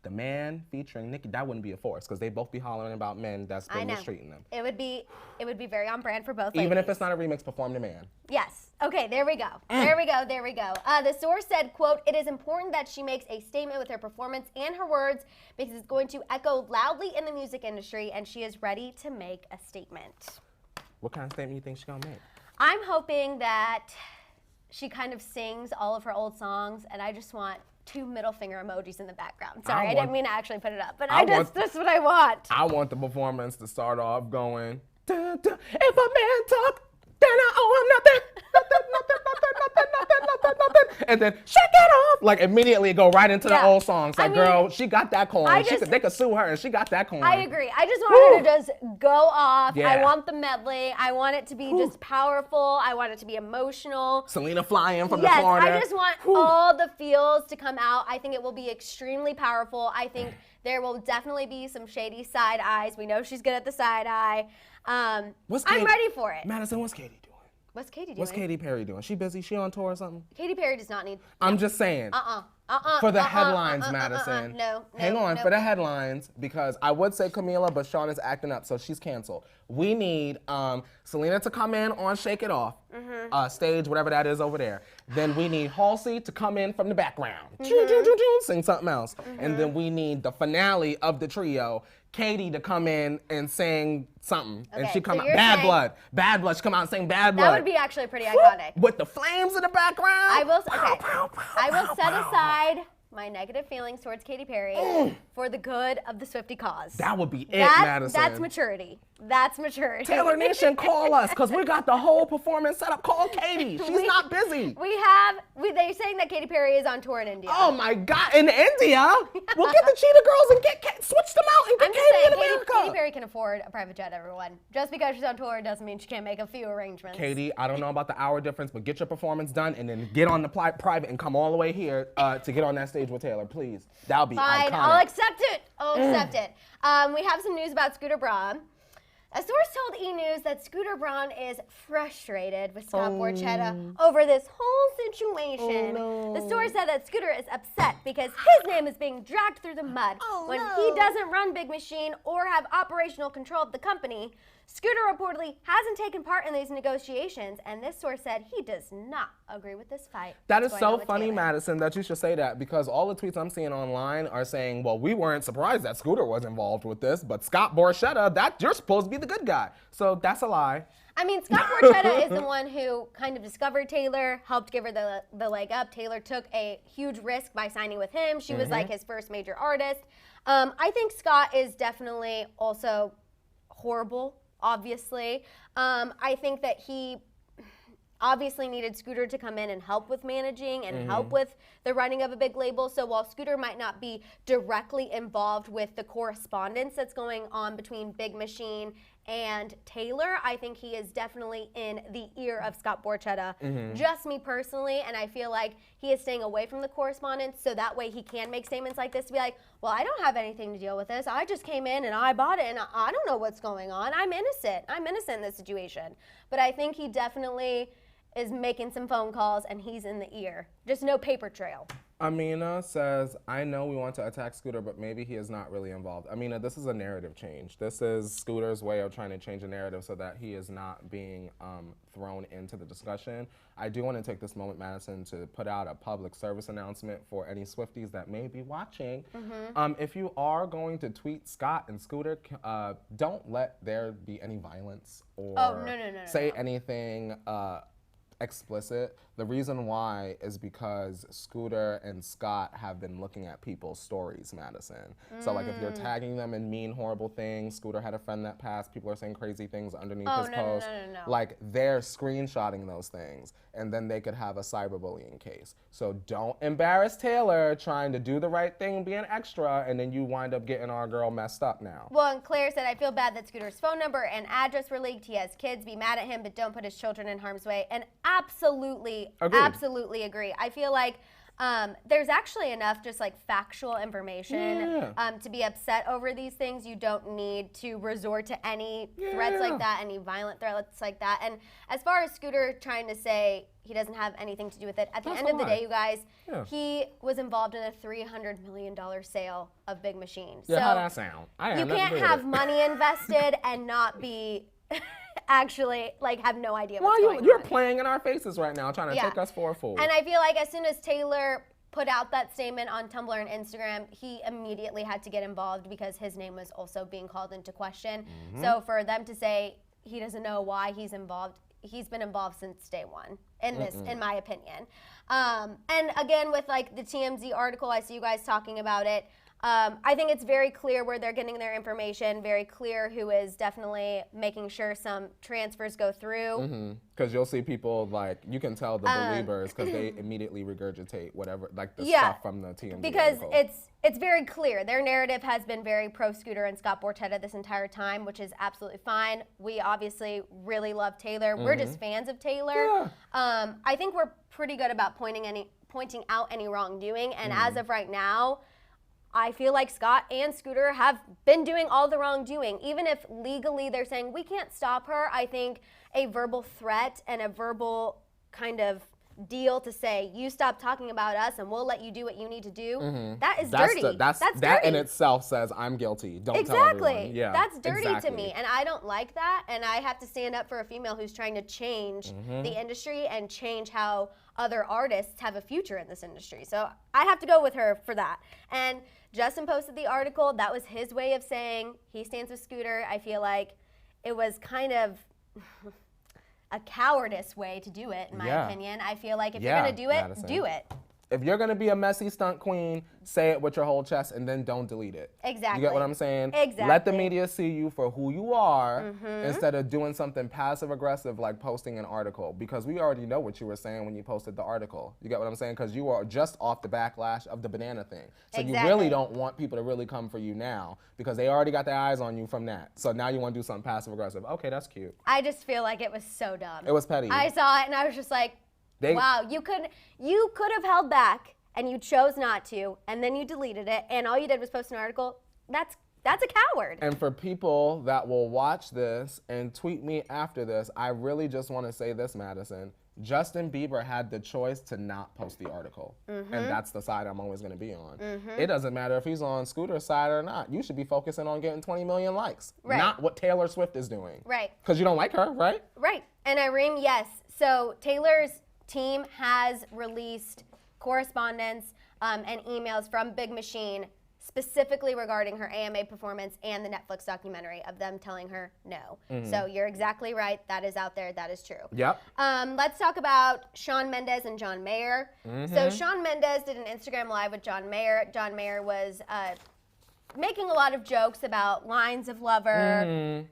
The man featuring Nicki, that wouldn't be a force, because they both be hollering about men that's been mistreating them. It would be very on brand for both Even ladies. if it's not a remix, perform the man. Yes. Okay, there we go. There we go. The source said, quote, it is important that she makes a statement with her performance and her words because it's going to echo loudly in the music industry, and she is ready to make a statement. What kind of statement you think she's going to make? I'm hoping that she kind of sings all of her old songs, and I just want 2 middle finger emojis in the background. Sorry, I didn't mean to actually put it up, but that's what I want. I want the performance to start off going, dun, dun, if a man talk, then I owe him nothing. and then shake it off. Like immediately go right into the old songs. Like, girl, she got that coin. They could sue her, and she got that coin. I agree. I just want her to just go off. Yeah. I want the medley. I want it to be just powerful. I want it to be emotional. Selena flying from the corner. I just want all the feels to come out. I think it will be extremely powerful. I think there will definitely be some shady side eyes. We know she's good at the side eye. I'm ready for it. Madison, what's Katy doing? What's Katy doing? What's Katy Perry doing? She busy? She on tour or something? Katy Perry does not need. I'm just saying. For the headlines, Madison. No. Hang on, for the headlines, because I would say Camila, but Shawn is acting up, so she's canceled. We need Selena to come in on Shake It Off, stage, whatever that is over there. Then we need Halsey to come in from the background, sing something else. And then we need the finale of the trio, Katy, to come in and sing something. Okay, and she come so out, Bad Blood. Bad Blood, she come out and sing Bad Blood. That would be actually pretty iconic. With the flames in the background. I will set aside my negative feelings towards Katy Perry for the good of the Swiftie cause. That would be it, Madison. That's maturity. That's maturity. Taylor Nation, call us, because we got the whole performance set up. Call Katy. She's not busy. They're saying that Katy Perry is on tour in India. Oh my God, in India? We'll get the Cheetah Girls and switch them out and get Katy in America. Katy Perry can afford a private jet, everyone. Just because she's on tour doesn't mean she can't make a few arrangements. Katy, I don't know about the hour difference, but get your performance done and then get on the private and come all the way here to get on that stage with Taylor, please. That'll be fine. iconic. I'll accept it. We have some news about Scooter Braun. A source told E! News that Scooter Braun is frustrated with Scott Borchetta over this whole situation. The source said that Scooter is upset because his name is being dragged through the mud when he doesn't run Big Machine or have operational control of the company. Scooter reportedly hasn't taken part in these negotiations, and this source said he does not agree with this fight. That is so funny, Madison, that you should say that, because all the tweets I'm seeing online are saying, well, we weren't surprised that Scooter was involved with this, but Scott Borchetta, you're supposed to be the good guy. So that's a lie. I mean, Scott Borchetta is the one who kind of discovered Taylor, helped give her the leg up. Taylor took a huge risk by signing with him. She was like his first major artist. I think Scott is definitely also horrible. Obviously. I think that he obviously needed Scooter to come in and help with managing and help with the running of a big label. So while Scooter might not be directly involved with the correspondence that's going on between Big Machine and Taylor, I think he is definitely in the ear of Scott Borchetta. Just me personally, and I feel like he is staying away from the correspondence so that way he can make statements like this to be like, well, I don't have anything to deal with this. I just came in and I bought it and I don't know what's going on. I'm innocent. I'm innocent in this situation. But I think he definitely is making some phone calls and he's in the ear. Just no paper trail. Amina says, I know we want to attack Scooter, but maybe he is not really involved. Amina, this is a narrative change. This is Scooter's way of trying to change the narrative so that he is not being thrown into the discussion. I do want to take this moment, Madison, to put out a public service announcement for any Swifties that may be watching. If you are going to tweet Scott and Scooter, don't let there be any violence or say anything explicit. The reason why is because Scooter and Scott have been looking at people's stories, Madison. So like if you're tagging them in mean, horrible things, Scooter had a friend that passed, people are saying crazy things underneath his post. Like they're screenshotting those things and then they could have a cyberbullying case. So don't embarrass Taylor trying to do the right thing, being extra, and then you wind up getting our girl messed up now. Well, and Claire said, I feel bad that Scooter's phone number and address were leaked. He has kids, be mad at him, but don't put his children in harm's way. And absolutely agree. I feel like there's actually enough just like factual information to be upset over these things. You don't need to resort to any threats like that, any violent threats like that. And as far as Scooter trying to say he doesn't have anything to do with it, at the end of the day, you guys, he was involved in a $300 million sale of Big Machine. Yeah, so how'd that sound? You can't have money invested and not be actually like have no idea what's going on. You're playing in our faces right now, trying to take us for a fool. And I feel like as soon as Taylor put out that statement on Tumblr and Instagram, he immediately had to get involved because his name was also being called into question. So for them to say he doesn't know why he's involved, he's been involved since day one in this, in my opinion. And again, with like the TMZ article, I see you guys talking about it. I think it's very clear where they're getting their information, very clear who is definitely making sure some transfers go through. Because you'll see people, like, you can tell the believers because they immediately regurgitate whatever, like the stuff from the TMZ because article. it's very clear. Their narrative has been very pro-Scooter and Scott Borchetta this entire time, which is absolutely fine. We obviously really love Taylor. We're just fans of Taylor. Yeah. I think we're pretty good about pointing out any wrongdoing, and as of right now, I feel like Scott and Scooter have been doing all the wrongdoing. Even if legally they're saying we can't stop her, I think a verbal threat and a verbal kind of deal to say you stop talking about us and we'll let you do what you need to do, that is dirty. That's that dirty. in itself says I'm guilty. Don't tell Exactly. everyone. Yeah, That's dirty to exactly. me, and I don't like that, and I have to stand up for a female who's trying to change the industry and change how other artists have a future in this industry. So I have to go with her for that. And Justin posted the article. That was his way of saying he stands with Scooter. I feel like it was kind of a cowardice way to do it, in my opinion. I feel like if you're going to do it, Maddison. do it. If you're gonna be a messy stunt queen, say it with your whole chest and then don't delete it. Exactly. You get what I'm saying? Exactly. Let the media see you for who you are instead of doing something passive aggressive like posting an article, because we already know what you were saying when you posted the article. You get what I'm saying? Because you are just off the backlash of the banana thing. So you really don't want people to really come for you now because they already got their eyes on you from that. So now you want to do something passive aggressive. Okay, that's cute. I just feel like it was so dumb. It was petty. I saw it and I was just like, wow, you could have held back and you chose not to, and then you deleted it, and all you did was post an article. That's a coward. And for people that will watch this and tweet me after this, I really just want to say this, Maddison. Justin Bieber had the choice to not post the article. And that's the side I'm always going to be on. It doesn't matter if he's on Scooter's side or not. You should be focusing on getting 20 million likes, not what Taylor Swift is doing. Right. Because you don't like her, right? Right. And Irene, yes. So Taylor's team has released correspondence and emails from Big Machine specifically regarding her AMA performance and the Netflix documentary of them telling her no. So you're exactly right. That is out there. That is true. Yep. Let's talk about Shawn Mendes and John Mayer. So Shawn Mendes did an Instagram Live with John Mayer. John Mayer was making a lot of jokes about lines of Lover.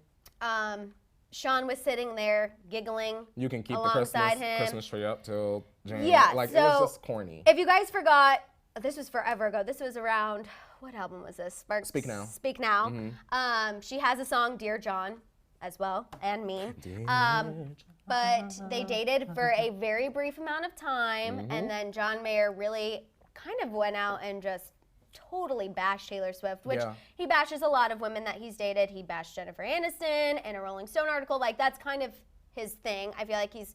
Shawn was sitting there giggling. You can keep the alongside him. Christmas tree up till January. Yeah, like so it was just corny. If you guys forgot, this was forever ago. This was around, what album was this? Speak Now. Speak Now. She has a song, Dear John, as well, and me. But they dated for a very brief amount of time, and then John Mayer really kind of went out and just totally bashed Taylor Swift, which he bashes a lot of women that he's dated. He bashed Jennifer Aniston in a Rolling Stone article. Like, that's kind of his thing. I feel like he's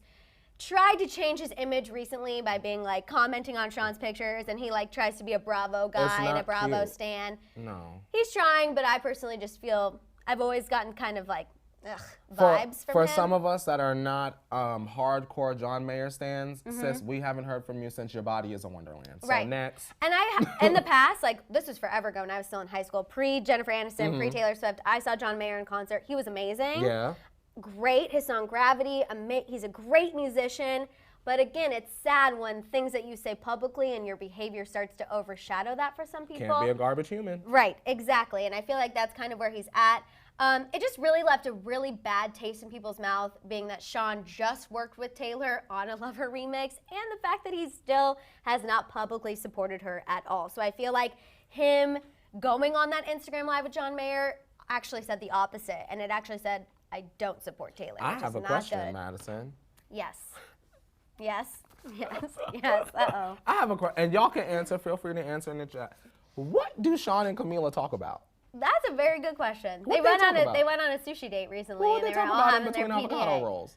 tried to change his image recently by being like commenting on Shawn's pictures, and he like tries to be a Bravo guy and a Bravo stan. No. He's trying, but I personally just feel I've always gotten kind of like vibes from him. For some of us that are not hardcore John Mayer stans, sis, we haven't heard from you since Your Body is a Wonderland. So next. And in the past, like this was forever ago when I was still in high school, pre-Jennifer Aniston, pre-Taylor Swift, I saw John Mayer in concert. He was amazing. Yeah. Great. His song Gravity, he's a great musician. But again, it's sad when things that you say publicly and your behavior starts to overshadow that for some people. Can't be a garbage human. Right, exactly. And I feel like that's kind of where he's at. It just really left a really bad taste in people's mouth, being that Shawn just worked with Taylor on a Love Her remix, and the fact that he still has not publicly supported her at all. So I feel like him going on that Instagram Live with John Mayer actually said the opposite, and it actually said, I don't support Taylor. I have a question, good. Maddison. Yes. Yes. Yes. Yes. Uh-oh. I have a question, and y'all can answer. Feel free to answer in the chat. What do Shawn and Camila talk about? That's a very good question. What They went on a sushi date recently, What and they they were talk all about in having their between avocado PDA. rolls?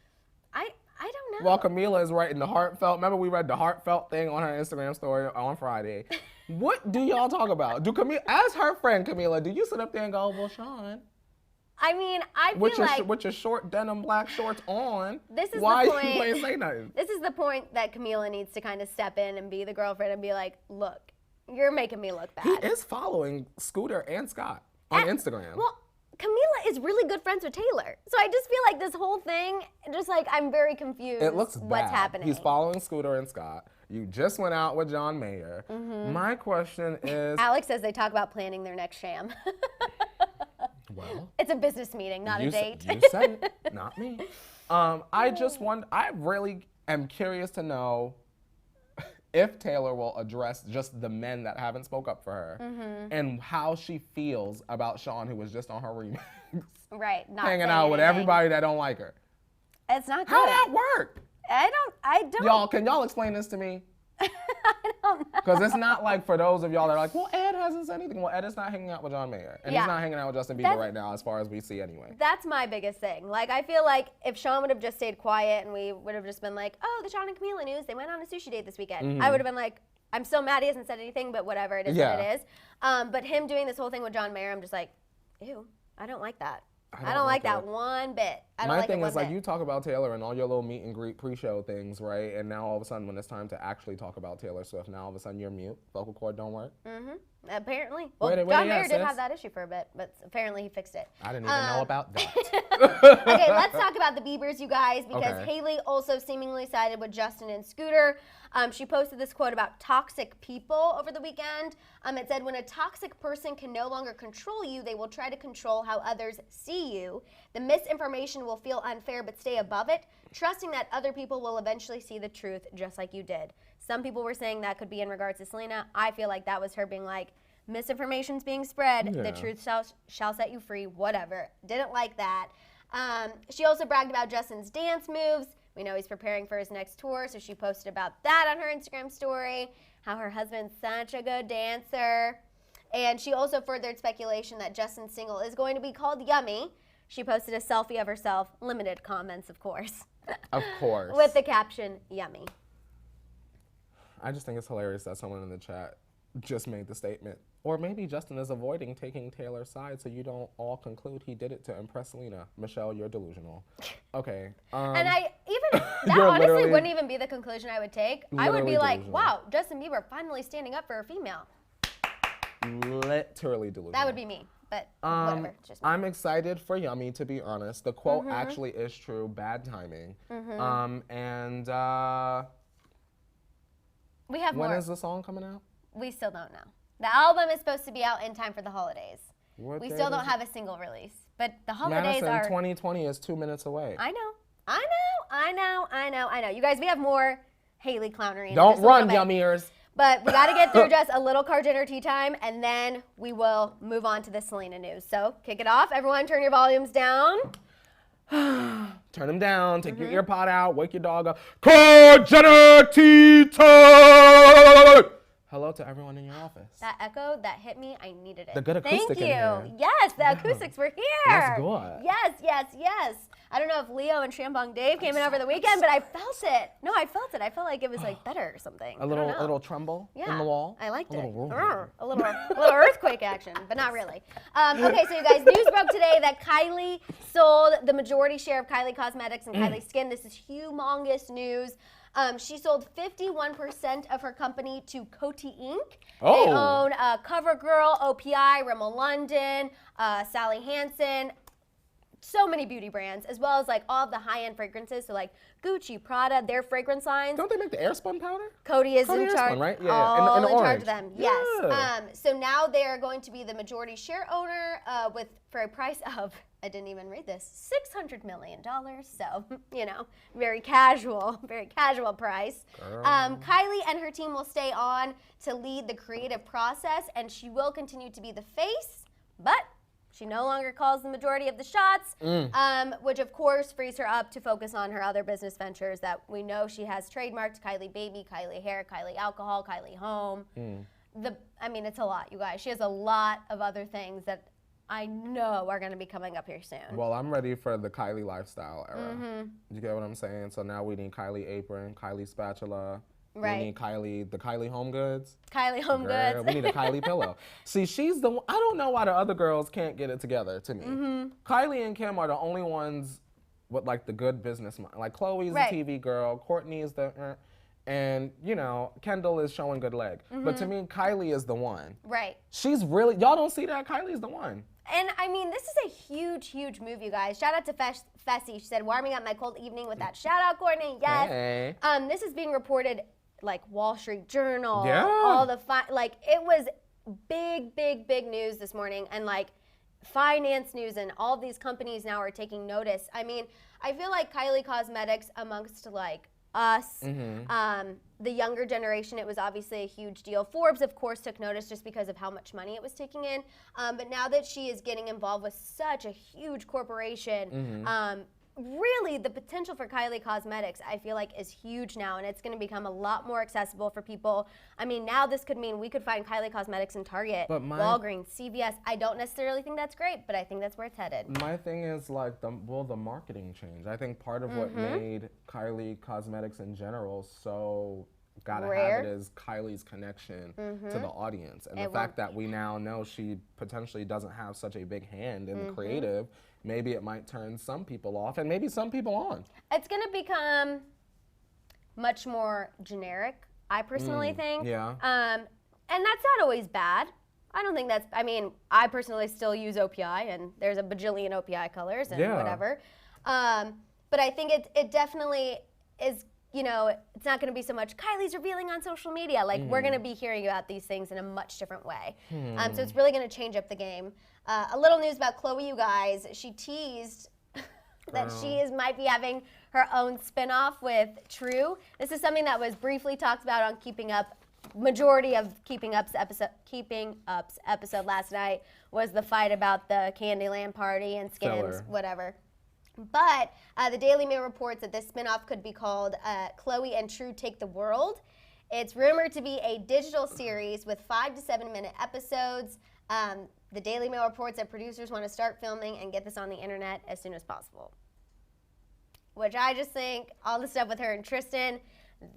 I don't know. Well, Camila is writing the heartfelt. Remember, we read the heartfelt thing on her Instagram story on Friday. What do y'all talk about? Do Camila, as her friend Camila, do you sit up there and go, well, Shawn? I mean, I feel with your short denim black shorts on, this is why the point. you ain't say nothing? This is the point that Camila needs to kind of step in and be the girlfriend and be like, look, you're making me look bad. He is following Scooter and Scott on Instagram. Well, Camila is really good friends with Taylor. So I just feel like this whole thing, just like I'm very confused It looks bad. what's happening. He's following Scooter and Scott. You just went out with John Mayer. My question is... Alex says they talk about planning their next sham. Well... It's a business meeting, not a date. You said it, not me. I just wonder... I really am curious to know if Taylor will address just the men that haven't spoke up for her and how she feels about Shawn, who was just on her remix. Right, not hanging out with everybody that don't like her. It's not good. How that work? I don't. Y'all, can y'all explain this to me? I don't know. Because it's not like for those of y'all that are like, well, Ed hasn't said anything. Well, Ed is not hanging out with John Mayer. And he's not hanging out with Justin Bieber right now, as far as we see anyway. That's my biggest thing. Like, I feel like if Shawn would have just stayed quiet and we would have just been like, oh, the Shawn and Camila news, they went on a sushi date this weekend. I would have been like, I'm so mad he hasn't said anything, but whatever, it is what it is. But him doing this whole thing with John Mayer, I'm just like, ew, I don't like that. I don't like that one bit. My thing is, like, you talk about Taylor and all your little meet and greet pre-show things, right? And now all of a sudden, when it's time to actually talk about Taylor Swift, now all of a sudden you're mute. Vocal cord don't work. Apparently. Well, Where John they at, Mayer did sis? have that issue for a bit, but apparently he fixed it. I didn't even know about that. Okay, let's talk about the Biebers, you guys, because Hailey also seemingly sided with Justin and Scooter. She posted this quote about toxic people over the weekend. It said, when a toxic person can no longer control you, they will try to control how others see you. The misinformation will feel unfair, but stay above it, trusting that other people will eventually see the truth just like you did. Some people were saying that could be in regards to Selena. I feel like that was her being like, misinformation's being spread, the truth shall set you free, whatever. Didn't like that. She also bragged about Justin's dance moves. We know he's preparing for his next tour, so she posted about that on her Instagram story, how her husband's such a good dancer. And she also furthered speculation that Justin's single is going to be called Yummy. She posted a selfie of herself, limited comments, of course. Of course. With the caption, Yummy. I just think it's hilarious that someone in the chat just made the statement. Or maybe Justin is avoiding taking Taylor's side so you don't all conclude he did it to impress Selena. Michelle, you're delusional. Okay. And that honestly wouldn't even be the conclusion I would take. I would be like, wow, Justin Bieber finally standing up for a female. Literally delusional. That would be me, but whatever. Just me. I'm excited for Yummy, to be honest. The quote actually is true. Bad timing. We have more. When is the song coming out? We still don't know. The album is supposed to be out in time for the holidays. We still don't have a single release, but the holidays Madison, are... 2020 is 2 minutes away. I know. You guys, we have more Hailey clownery. Don't run, Yummyers. But we got to get through just a little Car Jenner tea time, and then we will move on to the Selena news. So kick it off. Everyone turn your volumes down. Turn them down. Take your ear pod out. Wake your dog up. Car Jenner tea time. Hello to everyone in your office. That echo, that hit me, I needed it. The good acoustic in here. Thank you. Yes, the acoustics were here. That's good. Yes. I don't know if Leo and Shampong Dave came in over the weekend, but I felt it. No, I felt it. I felt like it was like better or something. A little tremble in the wall. I liked it. Little a little earthquake action, but not really. Okay, so you guys, news broke today that Kylie sold the majority share of Kylie Cosmetics and Kylie Skin. This is humongous news. She sold 51% of her company to Coty Inc. Oh. They own CoverGirl, OPI, Rimmel London, Sally Hansen, so many beauty brands, as well as like all of the high-end fragrances, so like Gucci, Prada, their fragrance lines. Don't they make the Airspun powder? Coty is in charge, Airspun, right? Yeah, all in in charge orange. of them. Yeah. Yes. So now they are going to be the majority share owner for a price of, I didn't even read this, $600 million. So, very casual price. Kylie and her team will stay on to lead the creative process, and she will continue to be the face, but she no longer calls the majority of the shots, which of course frees her up to focus on her other business ventures that we know she has trademarked: Kylie Baby, Kylie Hair, Kylie Alcohol, Kylie Home. It's a lot, you guys. She has a lot of other things that I know are going to be coming up here soon. Well, I'm ready for the Kylie lifestyle era. You get what I'm saying? So now we need Kylie apron, Kylie spatula. Right. We need the Kylie home goods. Kylie home goods. We need a Kylie pillow. See, she's the one. I don't know why the other girls can't get it together, to me. Kylie and Kim are the only ones with like the good business mind. Like Chloe's the TV girl, Courtney is the, and Kendall is showing good leg. But to me, Kylie is the one. Right. She's really, y'all don't see that? Kylie's the one. And this is a huge, huge move, you guys. Shout out to Fessy. She said, warming up my cold evening with that shout out, Courtney. Yes. Hey. This is being reported like Wall Street Journal, Yeah. all the like it was big news this morning, and like finance news, and all these companies now are taking notice. I mean, I feel like Kylie Cosmetics amongst like us, the younger generation, it was obviously a huge deal. Forbes, of course, took notice just because of how much money it was taking in. But now that she is getting involved with such a huge corporation, really the potential for Kylie Cosmetics, I feel like, is huge now, and it's going to become a lot more accessible for people. I mean, now this could mean we could find Kylie Cosmetics in Target, Walgreens, CVS. I don't necessarily think that's great, but I think that's where it's headed. My thing is like the marketing change. I think part of what made Kylie Cosmetics in general so gotta Rare. have it is Kylie's connection to the audience, and the fact that we now know she potentially doesn't have such a big hand in the creative. Maybe it might turn some people off and maybe some people on. It's going to become much more generic, I personally think. Yeah. And that's not always bad. I don't think that's, I mean, I personally still use OPI, and there's a bajillion OPI colors and whatever. But I think it definitely is, you know, it's not going to be so much Kylie's revealing on social media. Like, we're going to be hearing about these things in a much different way. So it's really going to change up the game. A little news about Chloe, you guys. She teased that she might be having her own spinoff with True. This is something that was briefly talked about on Keeping Up. Majority of Keeping Up's episode last night was the fight about the Candyland party and Skims, whatever. But the Daily Mail reports that this spinoff could be called Chloe and True Take the World. It's rumored to be a digital series with 5 to 7 minute episodes. The Daily Mail reports that producers want to start filming and get this on the internet as soon as possible. Which I just think, all the stuff with her and Tristan,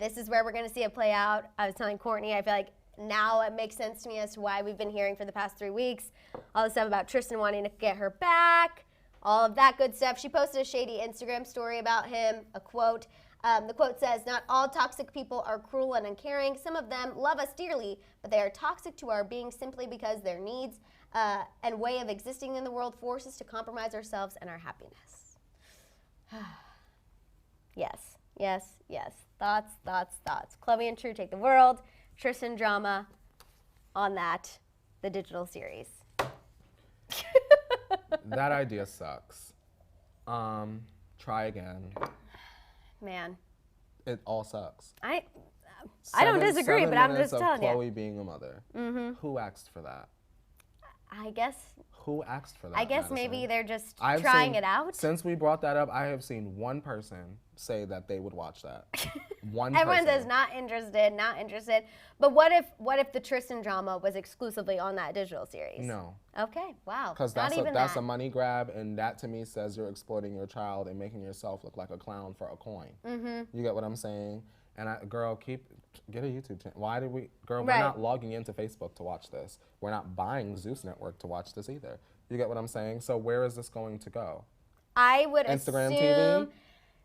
this is where we're going to see it play out. I was telling Courtney, I feel like now it makes sense to me as to why we've been hearing for the past 3 weeks. All the stuff about Tristan wanting to get her back, all of that good stuff. She posted a shady Instagram story about him, a quote. The quote says, "Not all toxic people are cruel and uncaring. Some of them love us dearly, but they are toxic to our being simply because their needs and way of existing in the world force us to compromise ourselves and our happiness." Yes. Thoughts. Chloe and True Take the World. Tristan drama on that, the digital series. That idea sucks. Try again. Man. It all sucks. I don't disagree, but I'm just telling you. Chloe being a mother. Who asked for that? I guess. Who asked for that? I guess Maddison? Maybe they're just trying it out. Since we brought that up, I have seen one person say that they would watch that. Everyone says not interested. But what if the Tristan drama was exclusively on that digital series? No. Okay, wow. Because that's a money grab, and that to me says you're exploiting your child and making yourself look like a clown for a coin. You get what I'm saying? And girl, get a YouTube channel. Why did we, girl, we're not logging into Facebook to watch this. We're not buying Zeus Network to watch this either. You get what I'm saying? So where is this going to go? I would Instagram assume TV?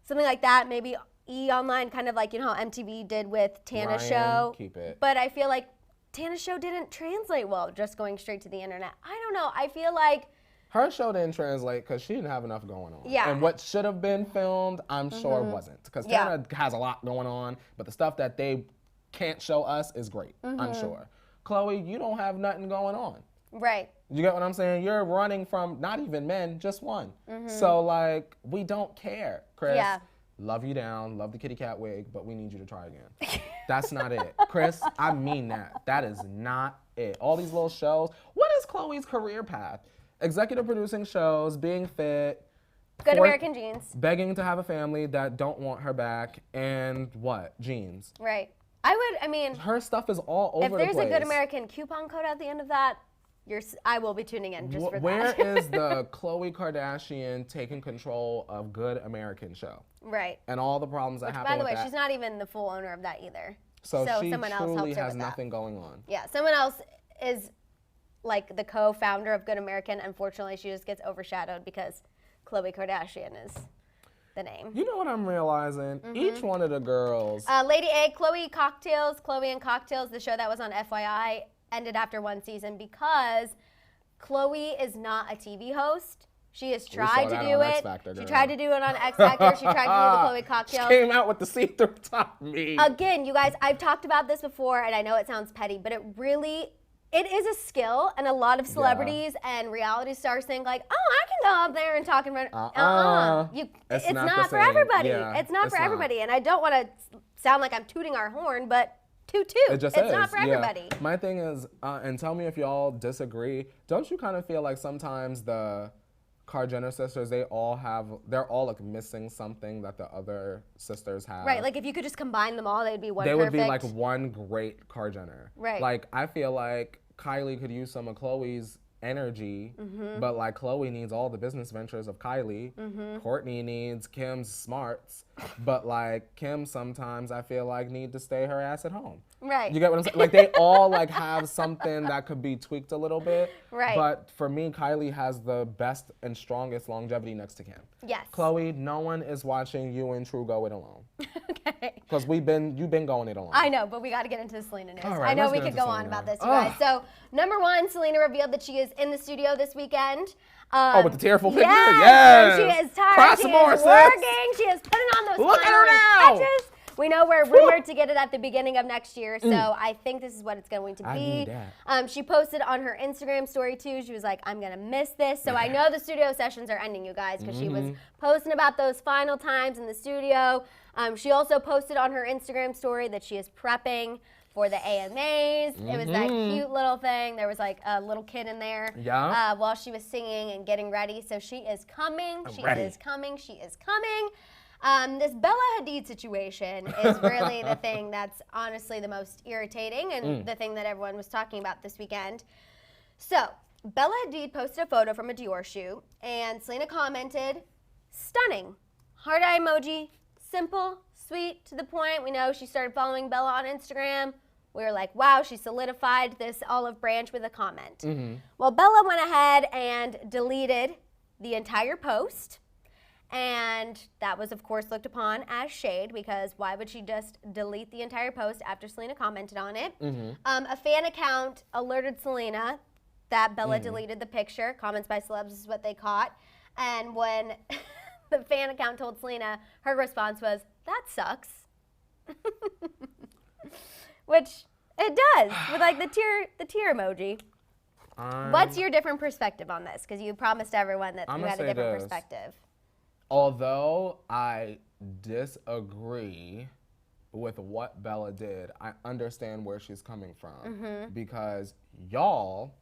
Something like that, maybe E! Online, kind of like, you know, how MTV did with Tana's show. Keep it. But I feel like Tana's show didn't translate well, just going straight to the internet. I don't know. I feel like her show didn't translate because she didn't have enough going on. Yeah. And what should have been filmed, I'm sure wasn't. Because Tana has a lot going on, but the stuff that they can't show us is great, I'm sure. Chloe, you don't have nothing going on. Right. You get what I'm saying? You're running from not even men, just one. So, like, we don't care, Chris. Yeah. Love you down, love the kitty cat wig, but we need you to try again. That's not it. Chris, I mean that. That is not it. All these little shows. What is Chloe's career path? Executive producing shows, being fit. Good American jeans. Begging to have a family that don't want her back, and what? Jeans. Right. Her stuff is all over the place. If there's a Good American coupon code at the end of that, I will be tuning in just for that. Where is the Khloe Kardashian taking control of Good American show? Right. And all the problems that happen with that. By the way, she's not even the full owner of that either. So she someone else truly helps her has with that. nothing going on. Yeah, someone else is like the co-founder of Good American. Unfortunately, she just gets overshadowed because Khloe Kardashian is the name. You know what I'm realizing? Each one of the girls. Lady A, Chloe and Cocktails, the show that was on FYI, ended after one season because Chloe is not a TV host. She has tried to do it. Factor, she tried to do it on X Factor. She tried to do the Chloe cocktail. She came out with the see-through top meat. Again, you guys, I've talked about this before, and I know it sounds petty, but it is a skill, and a lot of celebrities and reality stars think like, oh, I can go up there and talk in front. It's not for everybody. Yeah, it's not for everybody, and I don't want to sound like I'm tooting our horn, but toot. It's not for everybody. My thing is, and tell me if y'all disagree. Don't you kind of feel like sometimes the Jenner sisters, they're all like missing something that the other sisters have. Right, like if you could just combine them all, they'd be one They perfect. would be like one great Jenner. Right. Like I feel like Kylie could use some of Chloe's energy, but like Chloe needs all the business ventures of Kylie. Courtney needs Kim's smarts, but like Kim sometimes I feel like need to stay her ass at home. Right. You get what I'm saying? Like they all like have something that could be tweaked a little bit. Right. But for me, Kylie has the best and strongest longevity next to Kim. Yes. Chloe, no one is watching you and True go it alone. Okay. Because you've been going it alone. I know, but we got to get into the Selena news. All right, I know let's we get could into go on Selena. about this, you guys. So, number one, Selena revealed that she is in the studio this weekend. With the tearful picture? Yes. Yes. She is tired. Cry She some is more, sis. working. She is putting on those Look at her final now. touches. We know we're rumored to get it at the beginning of next year, so I think this is what it's going to be. I need that. She posted on her Instagram story too. She was like, I'm gonna miss this. So I know the studio sessions are ending, you guys, because she was posting about those final times in the studio. She also posted on her Instagram story that she is prepping for the AMAs. It was that cute little thing. There was like a little kid in there while she was singing and getting ready. So she is coming. She is coming. This Bella Hadid situation is really the thing that's honestly the most irritating and the thing that everyone was talking about this weekend. So, Bella Hadid posted a photo from a Dior shoot, and Selena commented, "Stunning. Heart eye emoji. Simple, sweet, to the point." We know she started following Bella on Instagram. We were like, wow, she solidified this olive branch with a comment. Well, Bella went ahead and deleted the entire post. And that was, of course, looked upon as shade because why would she just delete the entire post after Selena commented on it? A fan account alerted Selena that Bella deleted the picture. Comments by celebs is what they caught. And when the fan account told Selena, her response was, "That sucks." Which it does with like the tear emoji. What's your different perspective on this? Because you promised everyone that you had a different perspective. Although I disagree with what Bella did, I understand where she's coming from because y'all,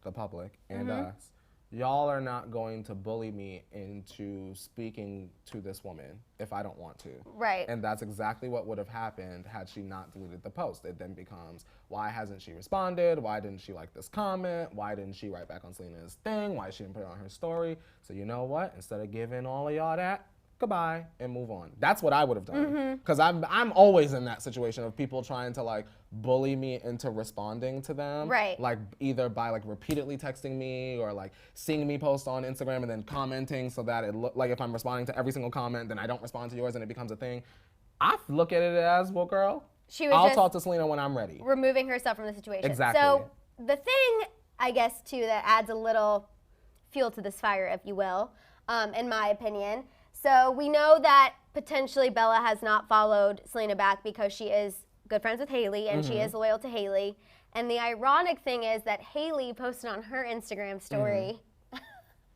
the public, and us, y'all are not going to bully me into speaking to this woman if I don't want to. Right. And that's exactly what would have happened had she not deleted the post. It then becomes, why hasn't she responded? Why didn't she like this comment? Why didn't she write back on Selena's thing? Why she didn't put it on her story? So you know what? Instead of giving all of y'all that, goodbye and move on. That's what I would have done. Because I'm always in that situation of people trying to like bully me into responding to them. Right. Like either by like repeatedly texting me or like seeing me post on Instagram and then commenting so that it look like if I'm responding to every single comment, then I don't respond to yours and it becomes a thing. I look at it as, well, girl, I'll talk to Selena when I'm ready. Removing herself from the situation. Exactly. So the thing, I guess, too, that adds a little fuel to this fire, if you will, in my opinion. So we know that potentially Bella has not followed Selena back because she is good friends with Hailey and she is loyal to Hailey. And the ironic thing is that Hailey posted on her Instagram story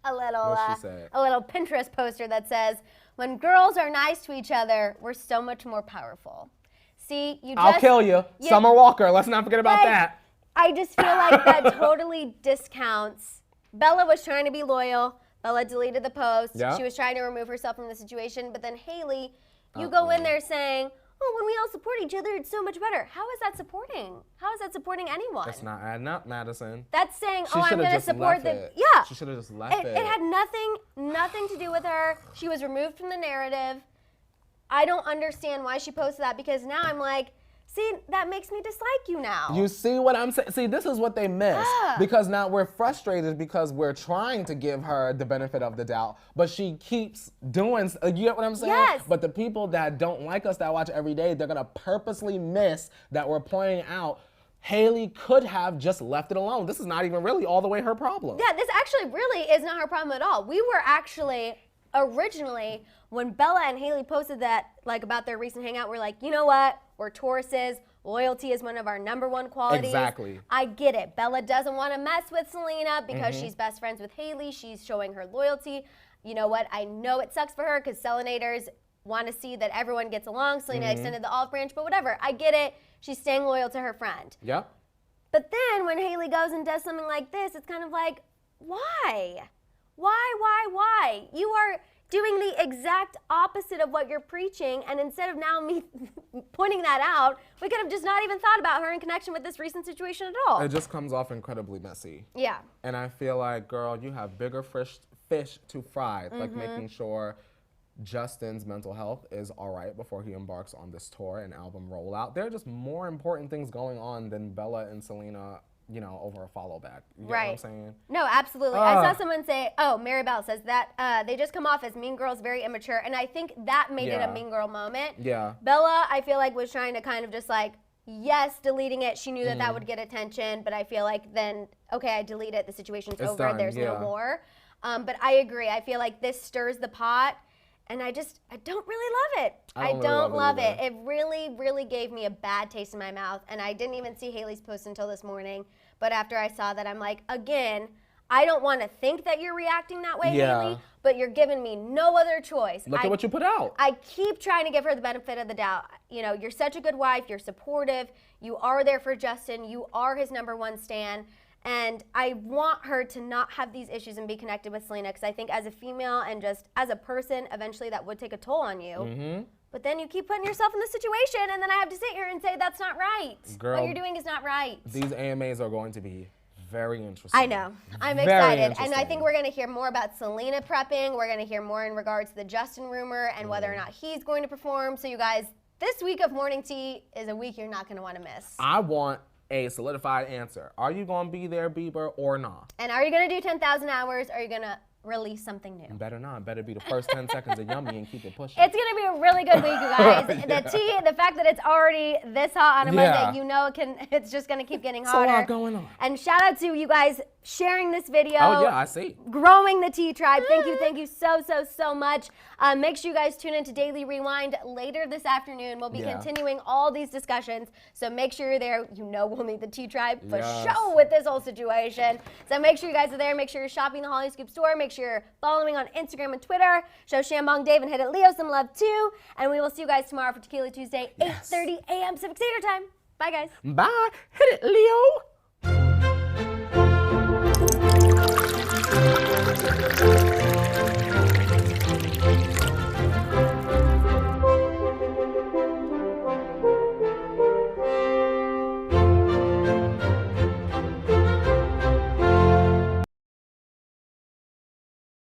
a little Pinterest poster that says, "When girls are nice to each other, we're so much more powerful." See, I'll kill you. Summer Walker, let's not forget about that. I just feel like that totally discounts. Bella was trying to be loyal. Bella deleted the post. Yeah. She was trying to remove herself from the situation. But then Hailey, you go in there saying, "Oh, when we all support each other, it's so much better." How is that supporting? How is that supporting anyone? That's not adding up, Madison. That's saying, She I'm should've going to just support left the. it. Yeah. She should have just left it. It had nothing to do with her. She was removed from the narrative. I don't understand why she posted that because now I'm like, see, that makes me dislike you now. You see what I'm saying? See, this is what they miss. Because now we're frustrated because we're trying to give her the benefit of the doubt, but she keeps doing, you get what I'm saying? Yes. But the people that don't like us, that watch every day, they're gonna purposely miss that we're pointing out Hailey could have just left it alone. This is not even really all the way her problem. Yeah, this actually really is not her problem at all. We were actually originally, when Bella and Hailey posted that, like, about their recent hangout, we're like, you know what? We're Tauruses. Loyalty is one of our #1 qualities. Exactly. I get it. Bella doesn't want to mess with Selena because she's best friends with Hailey. She's showing her loyalty. You know what? I know it sucks for her because Selenators want to see that everyone gets along. Selena extended the olive branch, but whatever. I get it. She's staying loyal to her friend. Yep. But then when Hailey goes and does something like this, it's kind of like, why? Why? You are doing the exact opposite of what you're preaching, and instead of now me pointing that out, we could have just not even thought about her in connection with this recent situation at all. It just comes off incredibly messy. Yeah. And I feel like, girl, you have bigger fish to fry, like making sure Justin's mental health is all right before he embarks on this tour and album rollout. There are just more important things going on than Bella and Selena, you know, over a follow back. You get what I'm saying? No, absolutely. I saw someone say, Mary Bell says that they just come off as mean girls, very immature, and I think that made it a mean girl moment. Yeah. Bella, I feel like, was trying to kind of just like, yes, deleting it. She knew that that would get attention, but I feel like then, okay, I delete it. The situation's over. done, There's no more. But I agree. I feel like this stirs the pot. And I don't really love it. I don't love it. It really, really gave me a bad taste in my mouth. And I didn't even see Hailey's post until this morning. But after I saw that, I'm like, again, I don't want to think that you're reacting that way, Hailey, but you're giving me no other choice. Look at what you put out. I keep trying to give her the benefit of the doubt. You know, you're such a good wife. You're supportive. You are there for Justin. You are his #1 stan. And I want her to not have these issues and be connected with Selena, because I think as a female and just as a person, eventually that would take a toll on you. But then you keep putting yourself in this situation, and then I have to sit here and say that's not right. Girl, what you're doing is not right. These AMAs are going to be very interesting. I know. I'm excited. And I think we're going to hear more about Selena prepping. We're going to hear more in regards to the Justin rumor and whether or not he's going to perform. So you guys, this week of Morning Tea is a week you're not going to want to miss. I want a solidified answer. Are you going to be there, Bieber, or not? And are you going to do 10,000 hours, or are you going to release something new? Better not. Better be the first 10 seconds of Yummy and keep it pushing. It's going to be a really good week, you guys. The tea, the fact that it's already this hot on a Monday, you know it's just going to keep getting hotter. So a lot going on. And shout out to you guys sharing this video. Oh, yeah, I see. Growing the tea tribe. Thank you so much. Make sure you guys tune in to Daily Rewind later this afternoon. We'll be continuing all these discussions, so make sure you're there. You know we'll need the tea tribe for show with this whole situation. So make sure you guys are there. Make sure you're shopping the Hollyscoop store. Make sure you're following on Instagram and Twitter. Show Shambong Dave and Hit It Leo some love too. And we will see you guys tomorrow for Tequila Tuesday, 8:30 a.m. Pacific Standard Time. Bye, guys. Bye. Hit it, Leo.